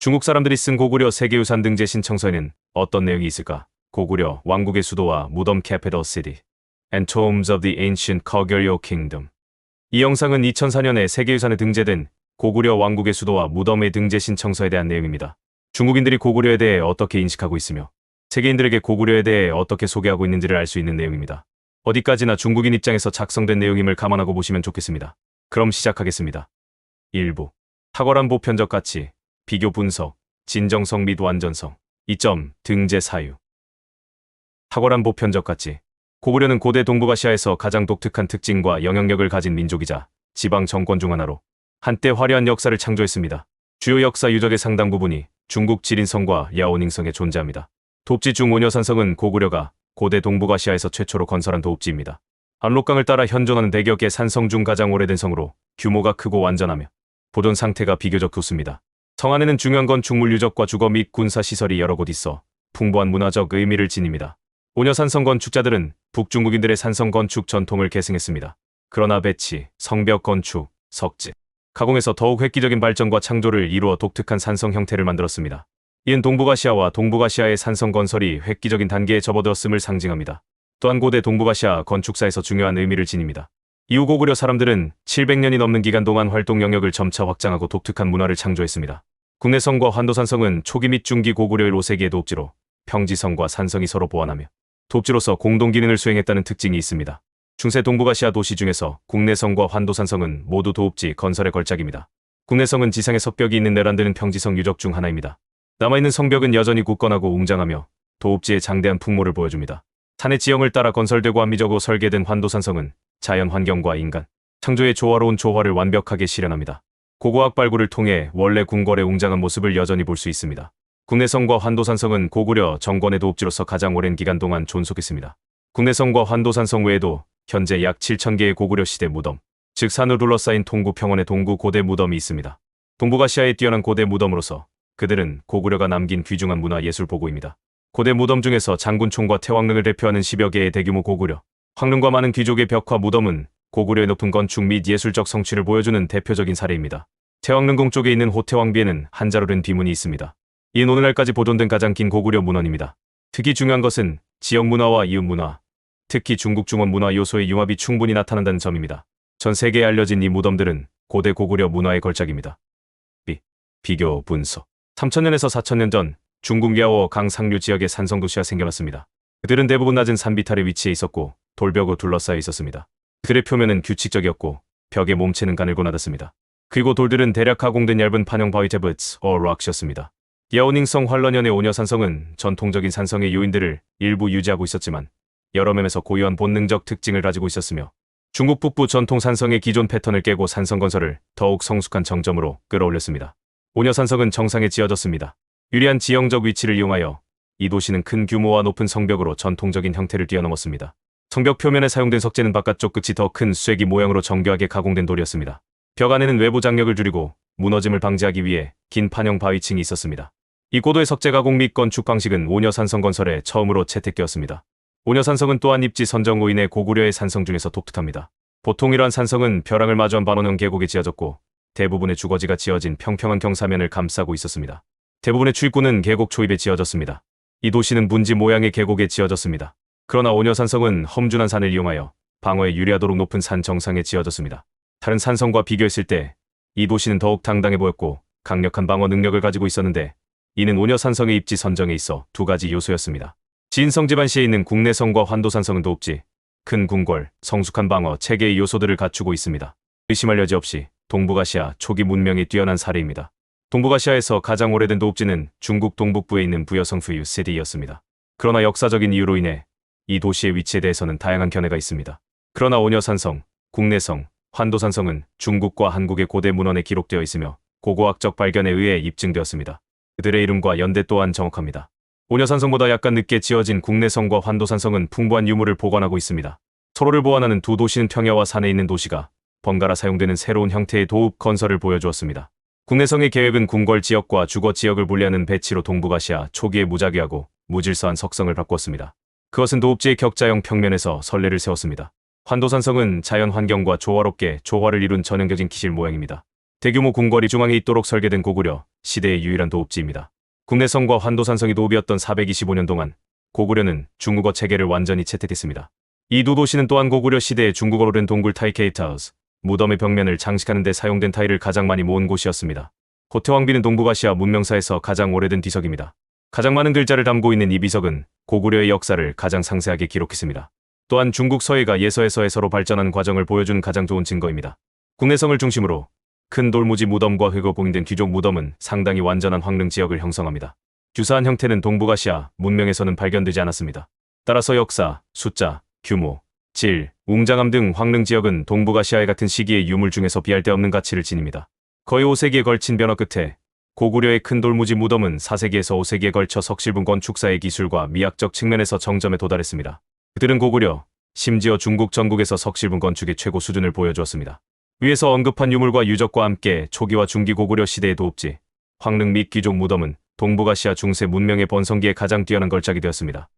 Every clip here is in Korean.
중국 사람들이 쓴 고구려 세계유산 등재 신청서에는 어떤 내용이 있을까? 고구려 왕국의 수도와 무덤 capital city and tombs of the ancient Goguryeo kingdom. 이 영상은 2004년에 세계유산에 등재된 고구려 왕국의 수도와 무덤의 등재 신청서에 대한 내용입니다. 중국인들이 고구려에 대해 어떻게 인식하고 있으며 세계인들에게 고구려에 대해 어떻게 소개하고 있는지를 알 수 있는 내용입니다. 어디까지나 중국인 입장에서 작성된 내용임을 감안하고 보시면 좋겠습니다. 그럼 시작하겠습니다. 1부. 탁월한 보편적 가치, 비교 분석, 진정성 및 완전성. 2점. 등재 사유. 탁월한 보편적 가치. 고구려는 고대 동북아시아에서 가장 독특한 특징과 영향력을 가진 민족이자 지방 정권 중 하나로 한때 화려한 역사를 창조했습니다. 주요 역사 유적의 상당 부분이 중국 지린성과 야오닝성에 존재합니다. 도읍지 중 오녀산성은 고구려가 고대 동북아시아에서 최초로 건설한 도읍지입니다. 압록강을 따라 현존하는 대여 개 산성 중 가장 오래된 성으로 규모가 크고 완전하며 보존 상태가 비교적 좋습니다. 성 안에는 중요한 건축물 유적과 주거 및 군사 시설이 여러 곳 있어 풍부한 문화적 의미를 지닙니다. 오녀산성 건축자들은 북중국인들의 산성 건축 전통을 계승했습니다. 그러나 배치, 성벽 건축, 석재, 가공에서 더욱 획기적인 발전과 창조를 이루어 독특한 산성 형태를 만들었습니다. 이는 동북아시아와 동북아시아의 산성 건설이 획기적인 단계에 접어들었음을 상징합니다. 또한 고대 동북아시아 건축사에서 중요한 의미를 지닙니다. 이후 고구려 사람들은 700년이 넘는 기간 동안 활동 영역을 점차 확장하고 독특한 문화를 창조했습니다. 국내성과 환도산성은 초기 및 중기 고구려의 5세기의 도읍지로 평지성과 산성이 서로 보완하며 도읍지로서 공동 기능을 수행했다는 특징이 있습니다. 중세 동북아시아 도시 중에서 국내성과 환도산성은 모두 도읍지 건설의 걸작입니다. 국내성은 지상에 석벽이 있는 내란드는 평지성 유적 중 하나입니다. 남아있는 성벽은 여전히 굳건하고 웅장하며 도읍지의 장대한 풍모를 보여줍니다. 산의 지형을 따라 건설되고 합리적으로 설계된 환도산성은 자연 환경과 인간, 창조의 조화로운 조화를 완벽하게 실현합니다. 고고학 발굴을 통해 원래 궁궐의 웅장한 모습을 여전히 볼 수 있습니다. 국내성과 환도산성은 고구려 정권의 도읍지로서 가장 오랜 기간 동안 존속했습니다. 국내성과 환도산성 외에도 현재 약 7,000개의 고구려 시대 무덤, 즉 산으로 둘러싸인 동구 평원의 동구 고대 무덤이 있습니다. 동북아시아의 뛰어난 고대 무덤으로서 그들은 고구려가 남긴 귀중한 문화 예술 보고입니다. 고대 무덤 중에서 장군총과 태왕릉을 대표하는 10여 개의 대규모 고구려 황릉과 많은 귀족의 벽화 무덤은 고구려의 높은 건축 및 예술적 성취를 보여주는 대표적인 사례입니다. 태왕릉궁 쪽에 있는 호태왕비에는 한자로 된 비문이 있습니다. 이는 오늘날까지 보존된 가장 긴 고구려 문헌입니다. 특히 중요한 것은 지역 문화와 이웃 문화, 특히 중국 중원 문화 요소의 융합이 충분히 나타난다는 점입니다. 전 세계에 알려진 이 무덤들은 고대 고구려 문화의 걸작입니다. 비교 분석. 3000년에서 4000년 전 중국 야오 강 상류 지역의 산성도시가 생겨났습니다. 그들은 대부분 낮은 산 비탈에 위치해 있었고 돌벽으로 둘러싸여 있었습니다. 그들의 표면은 규칙적이었고 벽의 몸체는 가늘고 낮았습니다. 그리고 돌들은 대략 가공된 얇은 판형 바위 제브츠 락이었습니다. 야오닝성 환런현의 오녀산성은 전통적인 산성의 요인들을 일부 유지하고 있었지만 여러 면에서 고유한 본능적 특징을 가지고 있었으며 중국 북부 전통 산성의 기존 패턴을 깨고 산성 건설을 더욱 성숙한 정점으로 끌어올렸습니다. 오녀산성은 정상에 지어졌습니다. 유리한 지형적 위치를 이용하여 이 도시는 큰 규모와 높은 성벽으로 전통적인 형태를 뛰어넘었습니다. 성벽 표면에 사용된 석재는 바깥쪽 끝이 더 큰 쐐기 모양으로 정교하게 가공된 돌이었습니다. 벽 안에는 외부 장력을 줄이고 무너짐을 방지하기 위해 긴 판형 바위층이 있었습니다. 이 고도의 석재 가공 및 건축 방식은 오녀산성 건설에 처음으로 채택되었습니다. 오녀산성은 또한 입지 선정으로 인해 고구려의 산성 중에서 독특합니다. 보통 이러한 산성은 벼랑을 마주한 반원형 계곡에 지어졌고 대부분의 주거지가 지어진 평평한 경사면을 감싸고 있었습니다. 대부분의 출입구는 계곡 초입에 지어졌습니다. 이 도시는 문지 모양의 계곡에 지어졌습니다. 그러나 오녀산성은 험준한 산을 이용하여 방어에 유리하도록 높은 산 정상에 지어졌습니다. 다른 산성과 비교했을 때 이 도시는 더욱 당당해 보였고 강력한 방어 능력을 가지고 있었는데 이는 오녀산성의 입지 선정에 있어 두 가지 요소였습니다. 진성 지반시에 있는 국내성과 환도산성은 도읍지, 큰 궁궐, 성숙한 방어, 체계의 요소들을 갖추고 있습니다. 의심할 여지 없이 동북아시아 초기 문명이 뛰어난 사례입니다. 동북아시아에서 가장 오래된 도읍지는 중국 동북부에 있는 부여성 푸유 시티였습니다. 그러나 역사적인 이유로 인해 이 도시의 위치에 대해서는 다양한 견해가 있습니다. 그러나 오녀산성, 국내성, 환도산성은 중국과 한국의 고대 문헌에 기록되어 있으며 고고학적 발견에 의해 입증되었습니다. 그들의 이름과 연대 또한 정확합니다. 오녀산성보다 약간 늦게 지어진 국내성과 환도산성은 풍부한 유물을 보관하고 있습니다. 서로를 보완하는 두 도시는 평야와 산에 있는 도시가 번갈아 사용되는 새로운 형태의 도읍 건설을 보여주었습니다. 국내성의 계획은 궁궐 지역과 주거 지역을 분리하는 배치로 동북아시아 초기에 무작위하고 무질서한 석성을 바꿨습니다. 그것은 도읍지의 격자형 평면에서 선례를 세웠습니다. 환도산성은 자연 환경과 조화롭게 조화를 이룬 전형적인 기실 모양입니다. 대규모 궁궐이 중앙에 있도록 설계된 고구려 시대의 유일한 도읍지입니다. 국내성과 환도산성이 도읍이었던 425년 동안 고구려는 중국어 체계를 완전히 채택했습니다. 이 두 도시는 또한 고구려 시대의 중국어로 된 동굴 타이케이타우스, 무덤의 벽면을 장식하는 데 사용된 타일을 가장 많이 모은 곳이었습니다. 호태왕비는 동북아시아 문명사에서 가장 오래된 비석입니다. 가장 많은 글자를 담고 있는 이 비석은 고구려의 역사를 가장 상세하게 기록했습니다. 또한 중국 서예가 예서에서 해서로 발전한 과정을 보여준 가장 좋은 증거입니다. 국내성을 중심으로 큰 돌무지 무덤과 흙으로 봉인된 귀족 무덤은 상당히 완전한 황릉 지역을 형성합니다. 유사한 형태는 동북아시아 문명에서는 발견되지 않았습니다. 따라서 역사, 숫자, 규모, 질, 웅장함 등 황릉 지역은 동북아시아의 같은 시기의 유물 중에서 비할 데 없는 가치를 지닙니다. 거의 5세기에 걸친 변화 끝에 고구려의 큰 돌무지 무덤은 4세기에서 5세기에 걸쳐 석실분 건축사의 기술과 미학적 측면에서 정점에 도달했습니다. 그들은 고구려, 심지어 중국 전국에서 석실분 건축의 최고 수준을 보여주었습니다. 위에서 언급한 유물과 유적과 함께 초기와 중기 고구려 시대의 도읍지, 황릉 및 귀족 무덤은 동북아시아 중세 문명의 번성기에 가장 뛰어난 걸작이 되었습니다.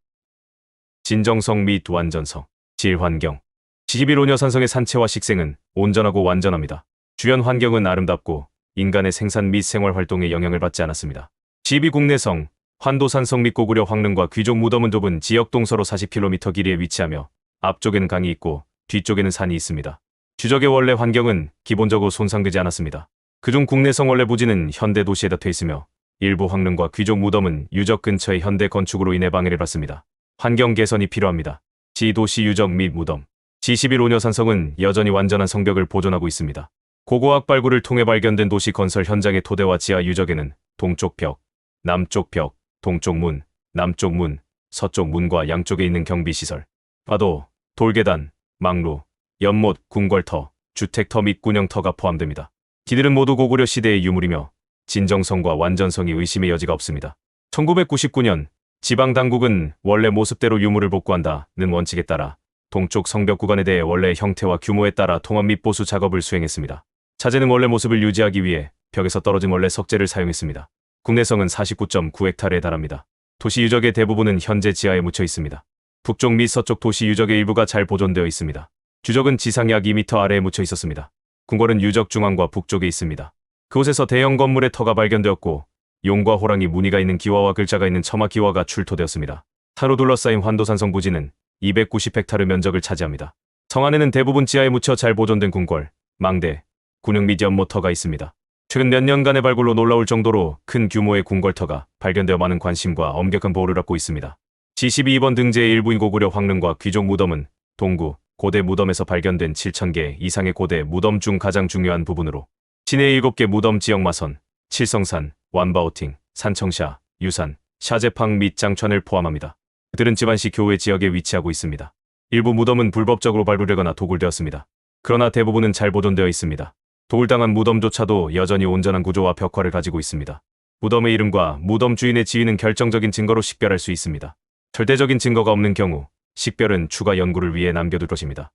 진정성 및 완전성, 질환경. 71오녀 산성의 산체와 식생은 온전하고 완전합니다. 주변 환경은 아름답고 인간의 생산 및 생활 활동에 영향을 받지 않았습니다. 12국내성, 환도산성 및 고구려 황릉과 귀족 무덤은 좁은 지역 동서로 40km 길이에 위치하며 앞쪽에는 강이 있고 뒤쪽에는 산이 있습니다. 주적의 원래 환경은 기본적으로 손상되지 않았습니다. 그중 국내성 원래 부지는 현대 도시에다 돼 있으며 일부 황릉과 귀족 무덤은 유적 근처의 현대 건축으로 인해 방해를 받습니다. 환경 개선이 필요합니다. 지도시 유적 및 무덤. G11오녀 산성은 여전히 완전한 성벽을 보존하고 있습니다. 고고학 발굴을 통해 발견된 도시 건설 현장의 토대와 지하 유적에는 동쪽 벽, 남쪽 벽, 동쪽 문, 남쪽 문, 서쪽 문과 양쪽에 있는 경비시설, 파도, 돌계단, 망루, 연못, 궁궐터, 주택터 및 군영터가 포함됩니다. 이들은 모두 고구려 시대의 유물이며 진정성과 완전성이 의심의 여지가 없습니다. 1999년 지방당국은 원래 모습대로 유물을 복구한다는 원칙에 따라 동쪽 성벽 구간에 대해 원래의 형태와 규모에 따라 통합 및 보수 작업을 수행했습니다. 차제는 원래 모습을 유지하기 위해 벽에서 떨어진 원래 석재를 사용했습니다. 국내성은 49.9헥타르에 달합니다. 도시 유적의 대부분은 현재 지하에 묻혀 있습니다. 북쪽 및 서쪽 도시 유적의 일부가 잘 보존되어 있습니다. 주적은 지상 약 2m 아래에 묻혀 있었습니다. 궁궐은 유적 중앙과 북쪽에 있습니다. 그곳에서 대형 건물의 터가 발견되었고 용과 호랑이 무늬가 있는 기와와 글자가 있는 첨화 기와가 출토되었습니다. 산으로 둘러싸인 환도산성 부지는 290헥타르 면적을 차지합니다. 성 안에는 대부분 지하에 묻혀 잘 보존된 궁궐, 망대, 군용 및 연못터가 있습니다. 최근 몇 년간의 발굴로 놀라울 정도로 큰 규모의 궁궐터가 발견되어 많은 관심과 엄격한 보호를 받고 있습니다. G12번 등재의 일부인 고구려 황릉과 귀족 무덤은 동구, 고대 무덤에서 발견된 7,000개 이상의 고대 무덤 중 가장 중요한 부분으로 시내의 7개 무덤 지역 마선, 칠성산, 완바오팅, 산청샤, 유산, 샤제팡 및 장천을 포함합니다. 그들은 집안시 교외 지역에 위치하고 있습니다. 일부 무덤은 불법적으로 발굴되거나 도굴되었습니다. 그러나 대부분은 잘 보존되어 있습니다. 도굴당한 무덤조차도 여전히 온전한 구조와 벽화를 가지고 있습니다. 무덤의 이름과 무덤 주인의 지위는 결정적인 증거로 식별할 수 있습니다. 절대적인 증거가 없는 경우 식별은 추가 연구를 위해 남겨둘 것입니다.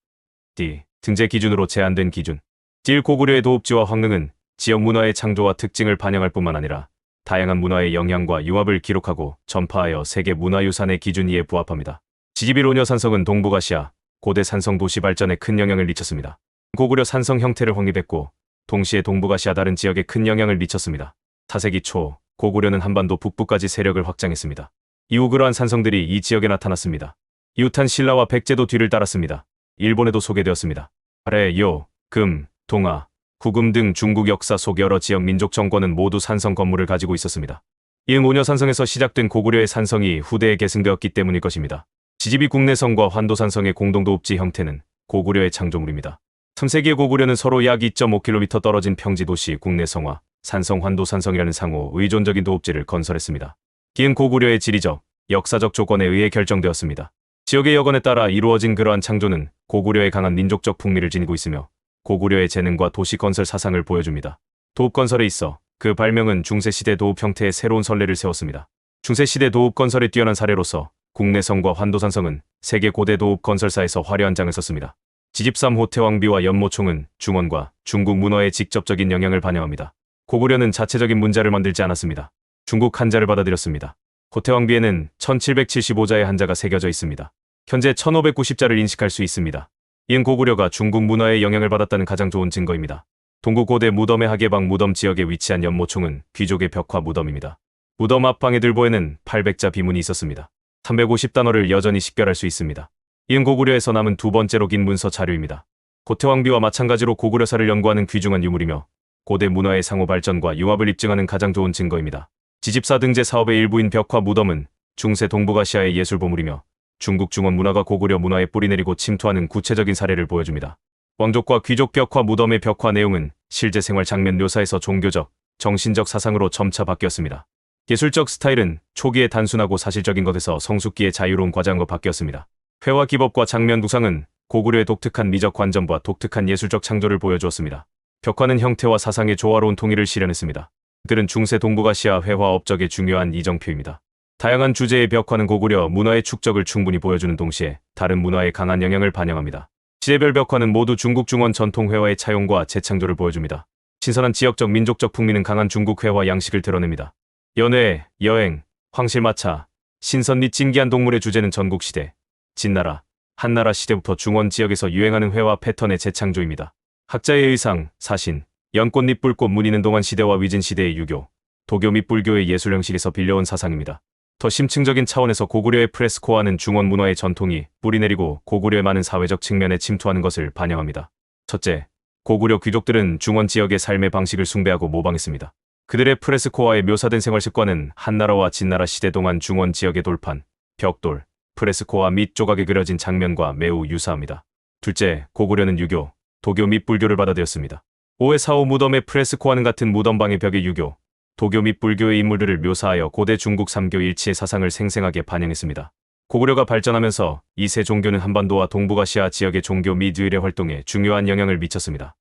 D. 등재 기준으로 제한된 기준. 질 고구려의 도읍지와 황릉은 지역 문화의 창조와 특징을 반영할 뿐만 아니라 다양한 문화의 영향과 융합을 기록하고 전파하여 세계 문화유산의 기준 이에 부합합니다. G11오녀 산성은 동북아시아 고대 산성 도시 발전에 큰 영향을 미쳤습니다. 고구려 산성 형태를 확립했고 동시에 동북아시아 다른 지역에 큰 영향을 미쳤습니다. 4세기 초 고구려는 한반도 북부까지 세력을 확장했습니다. 이후 그러한 산성들이 이 지역에 나타났습니다. 이웃한 신라와 백제도 뒤를 따랐습니다. 일본에도 소개되었습니다. 아래 요, 금, 동아, 후금 등 중국 역사 속 여러 지역 민족 정권은 모두 산성 건물을 가지고 있었습니다. 이응 오녀 산성에서 시작된 고구려의 산성이 후대에 계승되었기 때문일 것입니다. 지집이 국내성과 환도산성의 공동도읍지 형태는 고구려의 창조물입니다. 3세기의 고구려는 서로 약 2.5km 떨어진 평지도시 국내성과 산성 환도산성이라는 상호 의존적인 도읍지를 건설했습니다. 이은 고구려의 지리적, 역사적 조건에 의해 결정되었습니다. 지역의 여건에 따라 이루어진 그러한 창조는 고구려의 강한 민족적 풍미를 지니고 있으며 고구려의 재능과 도시 건설 사상을 보여줍니다. 도읍 건설에 있어 그 발명은 중세시대 도읍 형태의 새로운 선례를 세웠습니다. 중세시대 도읍 건설의 뛰어난 사례로서 국내성과 환도산성은 세계 고대 도읍 건설사에서 화려한 장을 썼습니다. 지집삼 호태왕비와 연모총은 중원과 중국 문화에 직접적인 영향을 반영합니다. 고구려는 자체적인 문자를 만들지 않았습니다. 중국 한자를 받아들였습니다. 호태왕비에는 1775자의 한자가 새겨져 있습니다. 현재 1590자를 인식할 수 있습니다. 이는 고구려가 중국 문화에 영향을 받았다는 가장 좋은 증거입니다. 동구 고대 무덤의 하계방 무덤 지역에 위치한 연모총은 귀족의 벽화 무덤입니다. 무덤 앞방의 들보에는 800자 비문이 있었습니다. 350단어를 여전히 식별할 수 있습니다. 이은 고구려에서 남은 두 번째로 긴 문서 자료입니다. 고태왕비와 마찬가지로 고구려사를 연구하는 귀중한 유물이며 고대 문화의 상호 발전과 융합을 입증하는 가장 좋은 증거입니다. 지집사 등재 사업의 일부인 벽화 무덤은 중세 동북아시아의 예술 보물이며 중국 중원 문화가 고구려 문화에 뿌리내리고 침투하는 구체적인 사례를 보여줍니다. 왕족과 귀족 벽화 무덤의 벽화 내용은 실제 생활 장면 묘사에서 종교적, 정신적 사상으로 점차 바뀌었습니다. 예술적 스타일은 초기에 단순하고 사실적인 것에서 성숙기에 자유로운 과장으로 바뀌었습니다. 회화 기법과 장면 구상은 고구려의 독특한 미적 관점과 독특한 예술적 창조를 보여주었습니다. 벽화는 형태와 사상의 조화로운 통일을 실현했습니다. 그들은 중세 동북아시아 회화 업적의 중요한 이정표입니다. 다양한 주제의 벽화는 고구려 문화의 축적을 충분히 보여주는 동시에 다른 문화의 강한 영향을 반영합니다. 시대별 벽화는 모두 중국 중원 전통 회화의 차용과 재창조를 보여줍니다. 신선한 지역적 민족적 풍미는 강한 중국 회화 양식을 드러냅니다. 연회, 여행, 황실마차, 신선 및 진기한 동물의 주제는 전국시대, 진나라, 한나라 시대부터 중원 지역에서 유행하는 회화 패턴의 재창조입니다. 학자의 의상, 사신, 연꽃 및 불꽃 무늬는 동안 시대와 위진 시대의 유교, 도교 및 불교의 예술 형식에서 빌려온 사상입니다. 더 심층적인 차원에서 고구려의 프레스코화는 중원 문화의 전통이 뿌리내리고 고구려의 많은 사회적 측면에 침투하는 것을 반영합니다. 첫째, 고구려 귀족들은 중원 지역의 삶의 방식을 숭배하고 모방했습니다. 그들의 프레스코화에 묘사된 생활 습관은 한나라와 진나라 시대 동안 중원 지역의 돌판, 벽돌, 프레스코화 및 조각에 그려진 장면과 매우 유사합니다. 둘째, 고구려는 유교, 도교 및 불교를 받아들였습니다. 5회 4호 무덤의 프레스코화는 같은 무덤방의 벽에 유교, 도교 및 불교의 인물들을 묘사하여 고대 중국 삼교 일치의 사상을 생생하게 반영했습니다. 고구려가 발전하면서 이 세 종교는 한반도와 동북아시아 지역의 종교 및 의례 활동에 중요한 영향을 미쳤습니다.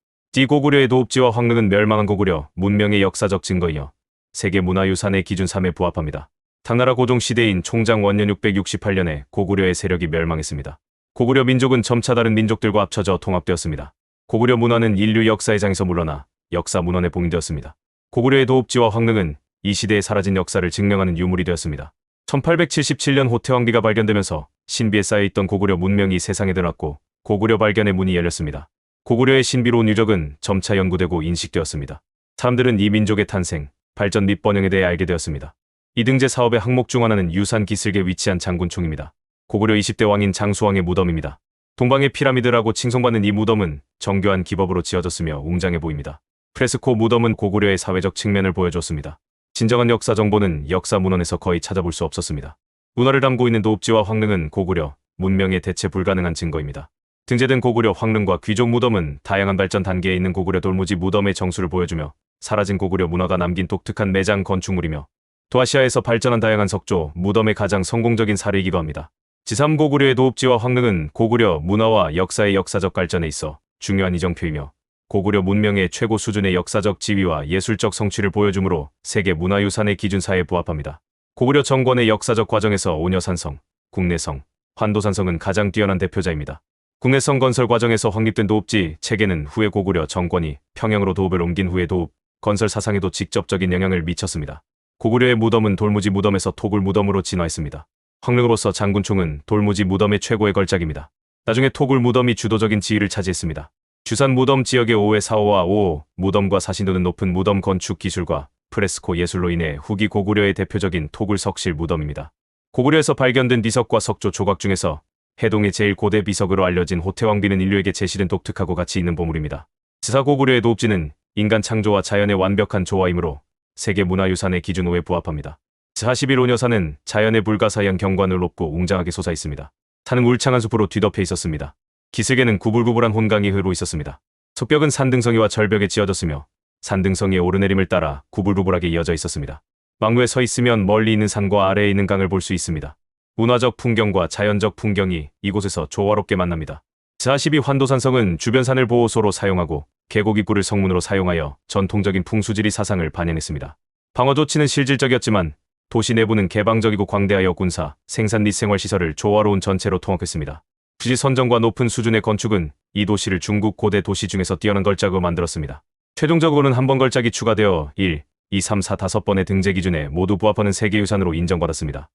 고구려의 도읍지와 황릉은 멸망한 고구려 문명의 역사적 증거이며 세계문화유산의 기준 3에 부합합니다. 당나라 고종 시대인 총장 원년 668년에 고구려의 세력이 멸망했습니다. 고구려 민족은 점차 다른 민족들과 합쳐져 통합되었습니다. 고구려 문화는 인류 역사의 장에서 물러나 역사 문헌에 봉인되었습니다. 고구려의 도읍지와 황릉은 이 시대에 사라진 역사를 증명하는 유물이 되었습니다. 1877년 호태왕비가 발견되면서 신비에 쌓여있던 고구려 문명이 세상에 드러났고 고구려 발견의 문이 열렸습니다. 고구려의 신비로운 유적은 점차 연구되고 인식되었습니다. 사람들은 이 민족의 탄생, 발전 및 번영에 대해 알게 되었습니다. 이등제 사업의 항목 중 하나는 유산 기슭에 위치한 장군총입니다. 고구려 20대 왕인 장수왕의 무덤입니다. 동방의 피라미드라고 칭송받는 이 무덤은 정교한 기법으로 지어졌으며 웅장해 보입니다. 프레스코 무덤은 고구려의 사회적 측면을 보여줬습니다. 진정한 역사 정보는 역사 문헌에서 거의 찾아볼 수 없었습니다. 문화를 담고 있는 도읍지와 황릉은 고구려 문명의 대체 불가능한 증거입니다. 등재된 고구려 황릉과 귀족 무덤은 다양한 발전 단계에 있는 고구려 돌무지 무덤의 정수를 보여주며 사라진 고구려 문화가 남긴 독특한 매장 건축물이며 도아시아에서 발전한 다양한 석조 무덤의 가장 성공적인 사례이기도 합니다. 지3 고구려의 도읍지와 황릉은 고구려 문화와 역사의 역사적 발전에 있어 중요한 이정표이며 고구려 문명의 최고 수준의 역사적 지위와 예술적 성취를 보여주므로 세계 문화유산의 기준사에 부합합니다. 고구려 정권의 역사적 과정에서 오녀산성, 국내성, 환도산성은 가장 뛰어난 대표자입니다. 국내성 건설 과정에서 확립된 도읍지 체계는 후에 고구려 정권이 평양으로 도읍을 옮긴 후에 도읍 건설 사상에도 직접적인 영향을 미쳤습니다. 고구려의 무덤은 돌무지 무덤에서 토굴 무덤으로 진화했습니다. 황릉으로서 장군총은 돌무지 무덤의 최고의 걸작입니다. 나중에 토굴 무덤이 주도적인 지위를 차지했습니다. 주산 무덤 지역의 5회 4호와 5호 무덤과 사신도는 높은 무덤 건축 기술과 프레스코 예술로 인해 후기 고구려의 대표적인 토굴 석실 무덤입니다. 고구려에서 발견된 비석과 석조 조각 중에서 해동의 제일 고대 비석으로 알려진 호태왕비는 인류에게 제시된 독특하고 가치 있는 보물입니다. 지4 고구려의 도읍지는 인간 창조와 자연의 완벽한 조화이므로 세계 문화유산의 기준 5에 부합합니다. 지4 11오녀산은 자연의 불가사의한 경관을 높고 웅장하게 솟아 있습니다. 산은 울창한 숲으로 뒤덮여 있었습니다. 기슭에는 구불구불한 혼강이 흐르고 있었습니다. 속벽은 산등성이와 절벽에 지어졌으며 산등성이의 오르내림을 따라 구불구불하게 이어져 있었습니다. 망루에 서 있으면 멀리 있는 산과 아래에 있는 강을 볼 수 있습니다. 문화적 풍경과 자연적 풍경이 이곳에서 조화롭게 만납니다. 지42 환도산성은 주변 산을 보호소로 사용하고 계곡 입구를 성문으로 사용하여 전통적인 풍수지리 사상을 반영했습니다. 방어 조치는 실질적이었지만 도시 내부는 개방적이고 광대하여 군사, 생산 및 생활시설을 조화로운 전체로 통합했습니다. 부지 선정과 높은 수준의 건축은 이 도시를 중국 고대 도시 중에서 뛰어난 걸작으로 만들었습니다. 최종적으로는 한 번 걸작이 추가되어 1, 2, 3, 4, 5번의 등재 기준에 모두 부합하는 세계유산으로 인정받았습니다.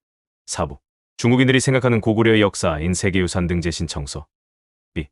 4부. 중국인들이 생각하는 고구려의 역사인 세계유산 등재 신청서. B.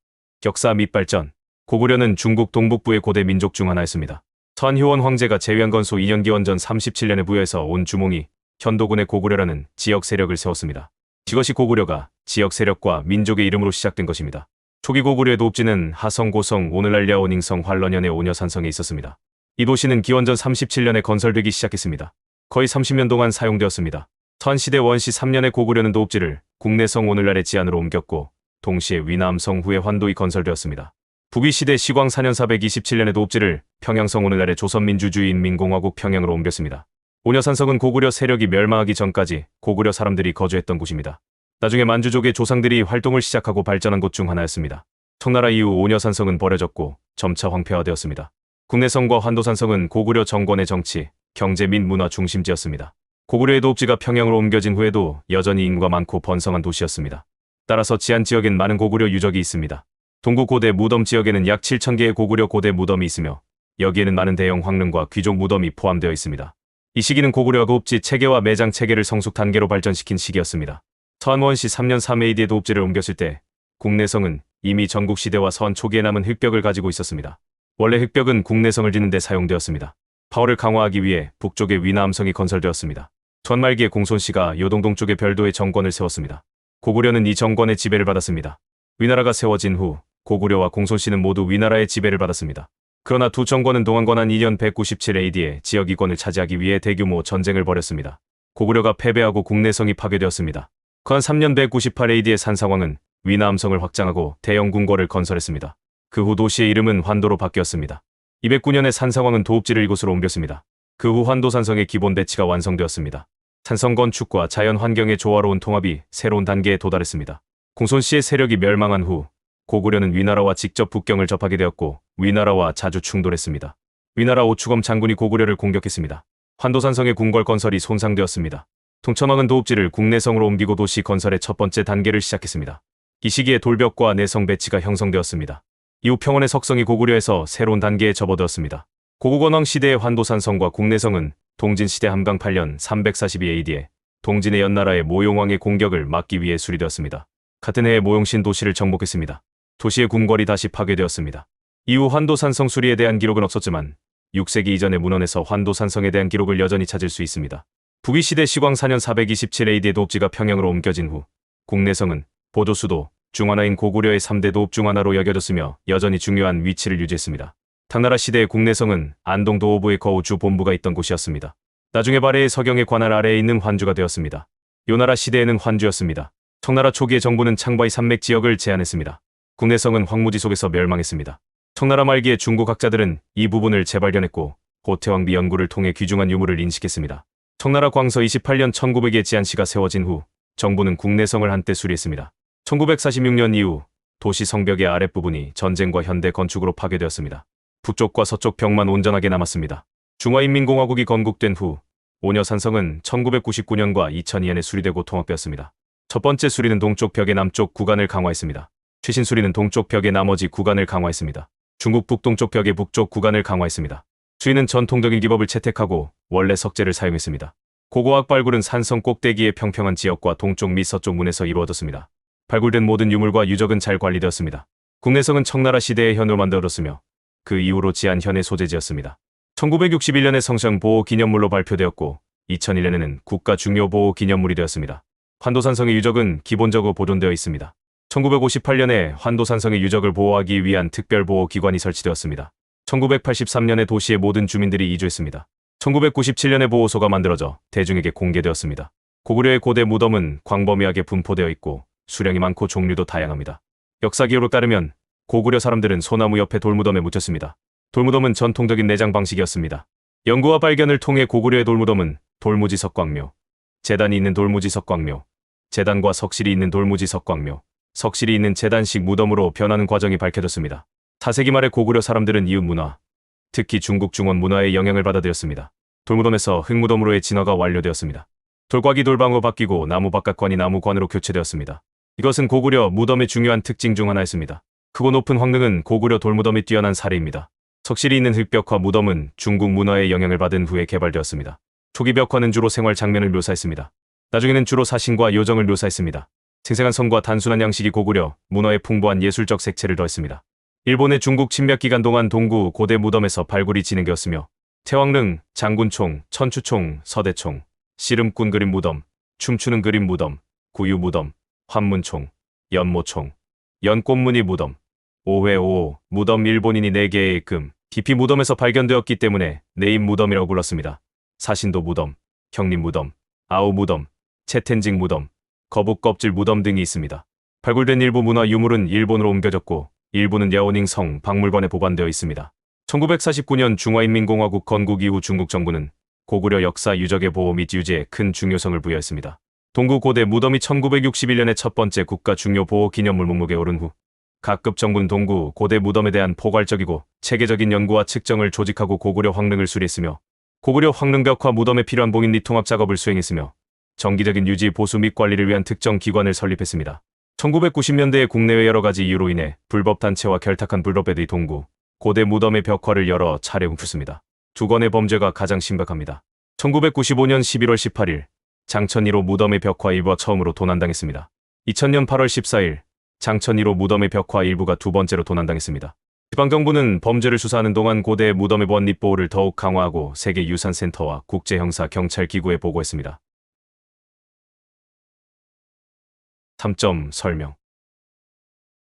역사 및 발전. 고구려는 중국 동북부의 고대 민족 중 하나였습니다. 서한효원 황제가 제위한 건소 2년 기원전 37년에 부여해서 온 주몽이 현도군의 고구려라는 지역 세력을 세웠습니다. 이것이 고구려가 지역 세력과 민족의 이름으로 시작된 것입니다. 초기 고구려의 도읍지는 하성, 고성, 오늘날 랴오닝성, 활런현의 오녀산성에 있었습니다. 이 도시는 기원전 37년에 건설되기 시작했습니다. 거의 30년 동안 사용되었습니다. 서한시대 원시 3년에 고구려는 도읍지를 국내성 오늘날의 지안으로 옮겼고 동시에 위남성 후에 환도이 건설되었습니다. 북위시대 시광 4년 427년에 도읍지를 평양성 오늘날의 조선민주주의인민공화국 평양으로 옮겼습니다. 오녀산성은 고구려 세력이 멸망하기 전까지 고구려 사람들이 거주했던 곳입니다. 나중에 만주족의 조상들이 활동을 시작하고 발전한 곳 중 하나였습니다. 청나라 이후 오녀산성은 버려졌고 점차 황폐화되었습니다. 국내성과 환도산성은 고구려 정권의 정치, 경제 및 문화 중심지였습니다. 고구려의 도읍지가 평양으로 옮겨진 후에도 여전히 인구가 많고 번성한 도시였습니다. 따라서 지안 지역엔 많은 고구려 유적이 있습니다. 동구 고대 무덤 지역에는 약 7,000개의 고구려 고대 무덤이 있으며 여기에는 많은 대형 황릉과 귀족 무덤이 포함되어 있습니다. 이 시기는 고구려가 도읍지 체계와 매장 체계를 성숙 단계로 발전시킨 시기였습니다. 서한원시 3년 3AD에 도읍지를 옮겼을 때 국내성은 이미 전국시대와 서한 초기에 남은 흑벽을 가지고 있었습니다. 원래 흑벽은 국내성을 짓는 데 사용되었습니다. 파워를 강화하기 위해 북쪽의 위남성이 건설되었습니다. 전말기에 공손씨가 요동동 쪽의 별도의 정권을 세웠습니다. 고구려는 이 정권의 지배를 받았습니다. 위나라가 세워진 후 고구려와 공손씨는 모두 위나라의 지배를 받았습니다. 그러나 두 정권은 동안권한 2년 197AD에 지역 이권을 차지하기 위해 대규모 전쟁을 벌였습니다. 고구려가 패배하고 국내성이 파괴되었습니다. 그한 3년 198AD의 산상왕은 위남성을 확장하고 대형 궁궐을 건설했습니다. 그 후 도시의 이름은 환도로 바뀌었습니다. 209년에 산상왕은 도읍지를 이곳으로 옮겼습니다. 그 후 환도산성의 기본 배치가 완성되었습니다. 산성 건축과 자연 환경의 조화로운 통합이 새로운 단계에 도달했습니다. 공손씨의 세력이 멸망한 후 고구려는 위나라와 직접 국경을 접하게 되었고 위나라와 자주 충돌했습니다. 위나라 오추검 장군이 고구려를 공격했습니다. 환도산성의 궁궐 건설이 손상되었습니다. 통천왕은 도읍지를 국내성으로 옮기고 도시 건설의 첫 번째 단계를 시작했습니다. 이 시기에 돌벽과 내성 배치가 형성되었습니다. 이후 평원의 석성이 고구려에서 새로운 단계에 접어들었습니다. 고구건왕 시대의 환도산성과 국내성은 동진시대 함강 8년 342AD에 동진의 연나라의 모용왕의 공격을 막기 위해 수리되었습니다. 같은 해에 모용신 도시를 정복했습니다. 도시의 궁궐이 다시 파괴되었습니다. 이후 환도산성 수리에 대한 기록은 없었지만 6세기 이전의 문헌에서 환도산성에 대한 기록을 여전히 찾을 수 있습니다. 북위시대 시광 4년 427AD의 도읍지가 평양으로 옮겨진 후 국내성은 보조수도 중 하나인 고구려의 3대 도읍 중 하나로 여겨졌으며 여전히 중요한 위치를 유지했습니다. 당나라 시대의 국내성은 안동 도호부의 거우 주 본부가 있던 곳이었습니다. 나중에 발해의 서경의 관할 아래에 있는 환주가 되었습니다. 요나라 시대에는 환주였습니다. 청나라 초기의 정부는 창바이 산맥 지역을 제한했습니다. 국내성은 황무지 속에서 멸망했습니다. 청나라 말기에 중국 학자들은 이 부분을 재발견했고 호태왕비 연구를 통해 귀중한 유물을 인식했습니다. 청나라 광서 28년 1900에 지안시가 세워진 후 정부는 국내성을 한때 수리했습니다. 1946년 이후 도시 성벽의 아랫부분이 전쟁과 현대 건축으로 파괴되었습니다. 북쪽과 서쪽 벽만 온전하게 남았습니다. 중화인민공화국이 건국된 후 오녀산성은 1999년과 2002년에 수리되고 통합되었습니다. 첫 번째 수리는 동쪽 벽의 남쪽 구간을 강화했습니다. 최신 수리는 동쪽 벽의 나머지 구간을 강화했습니다. 중국 북동쪽 벽의 북쪽 구간을 강화했습니다. 수리는 전통적인 기법을 채택하고 원래 석재를 사용했습니다. 고고학 발굴은 산성 꼭대기의 평평한 지역과 동쪽 및 서쪽 문에서 이루어졌습니다. 발굴된 모든 유물과 유적은 잘 관리되었습니다. 국내성은 청나라 시대의 현으로 만들어졌으며 그 이후로 지안 현의 소재지였습니다. 1961년에 성상 보호 기념물로 발표되었고 2001년에는 국가 중요 보호 기념물이 되었습니다. 환도산성의 유적은 기본적으로 보존되어 있습니다. 1958년에 환도산성의 유적을 보호하기 위한 특별보호기관이 설치되었습니다. 1983년에 도시의 모든 주민들이 이주했습니다. 1997년에 보호소가 만들어져 대중에게 공개되었습니다. 고구려의 고대 무덤은 광범위하게 분포되어 있고 수량이 많고 종류도 다양합니다. 역사 기록에 따르면 고구려 사람들은 소나무 옆에 돌무덤에 묻혔습니다. 돌무덤은 전통적인 내장 방식이었습니다. 연구와 발견을 통해 고구려의 돌무덤은 돌무지 석광묘, 제단이 있는 돌무지 석광묘, 제단과 석실이 있는 돌무지 석광묘, 석실이 있는 제단식 무덤으로 변하는 과정이 밝혀졌습니다. 4세기 말에 고구려 사람들은 이웃 문화, 특히 중국 중원 문화의 영향을 받아들였습니다. 돌무덤에서 흙무덤으로의 진화가 완료되었습니다. 돌곽이 돌방으로 바뀌고 나무 바깥관이 나무관으로 교체되었습니다. 이것은 고구려 무덤의 중요한 특징 중 하나였습니다. 크고 높은 황릉은 고구려 돌무덤이 뛰어난 사례입니다. 석실이 있는 흙벽화 무덤은 중국 문화의 영향을 받은 후에 개발되었습니다. 초기 벽화는 주로 생활 장면을 묘사했습니다. 나중에는 주로 사신과 요정을 묘사했습니다. 생생한 선과 단순한 양식이 고구려 문화에 풍부한 예술적 색채를 더했습니다. 일본의 중국 침략 기간 동안 동구 고대 무덤에서 발굴이 진행되었으며 태왕릉, 장군총, 천추총, 서대총, 씨름꾼 그림 무덤, 춤추는 그림 무덤, 구유 무덤, 환문총, 연모총, 연꽃무늬 무덤, 오회오오 무덤 일본인이 4개의 금, 깊이 무덤에서 발견되었기 때문에 네임 무덤이라고 불렀습니다. 사신도 무덤, 형림 무덤, 아우 무덤, 채텐징 무덤, 거북 껍질 무덤 등이 있습니다. 발굴된 일부 문화 유물은 일본으로 옮겨졌고 일부는 랴오닝 성 박물관에 보관되어 있습니다. 1949년 중화인민공화국 건국 이후 중국 정부는 고구려 역사 유적의 보호 및 유지에 큰 중요성을 부여했습니다. 동구 고대 무덤이 1961년에 첫 번째 국가 중요 보호 기념물 목록에 오른 후 각급 정부는 동구 고대 무덤에 대한 포괄적이고 체계적인 연구와 측정을 조직하고 고구려 황릉을 수리했으며 고구려 황릉벽화 무덤에 필요한 봉인 및 통합 작업을 수행했으며 정기적인 유지 보수 및 관리를 위한 특정 기관을 설립했습니다. 1990년대에 국내외 여러 가지 이유로 인해 불법 단체와 결탁한 불법배들이 동구 고대 무덤의 벽화를 여러 차례 훔쳤습니다. 두 건의 범죄가 가장 심각합니다. 1995년 11월 18일 장천 1호 무덤의 벽화 일부가 처음으로 도난당했습니다. 2000년 8월 14일 장천 1호 무덤의 벽화 일부가 두 번째로 도난당했습니다. 지방정부는 범죄를 수사하는 동안 고대 무덤의 원립 보호를 더욱 강화하고 세계유산센터와 국제형사경찰기구에 보고했습니다. 3점 설명.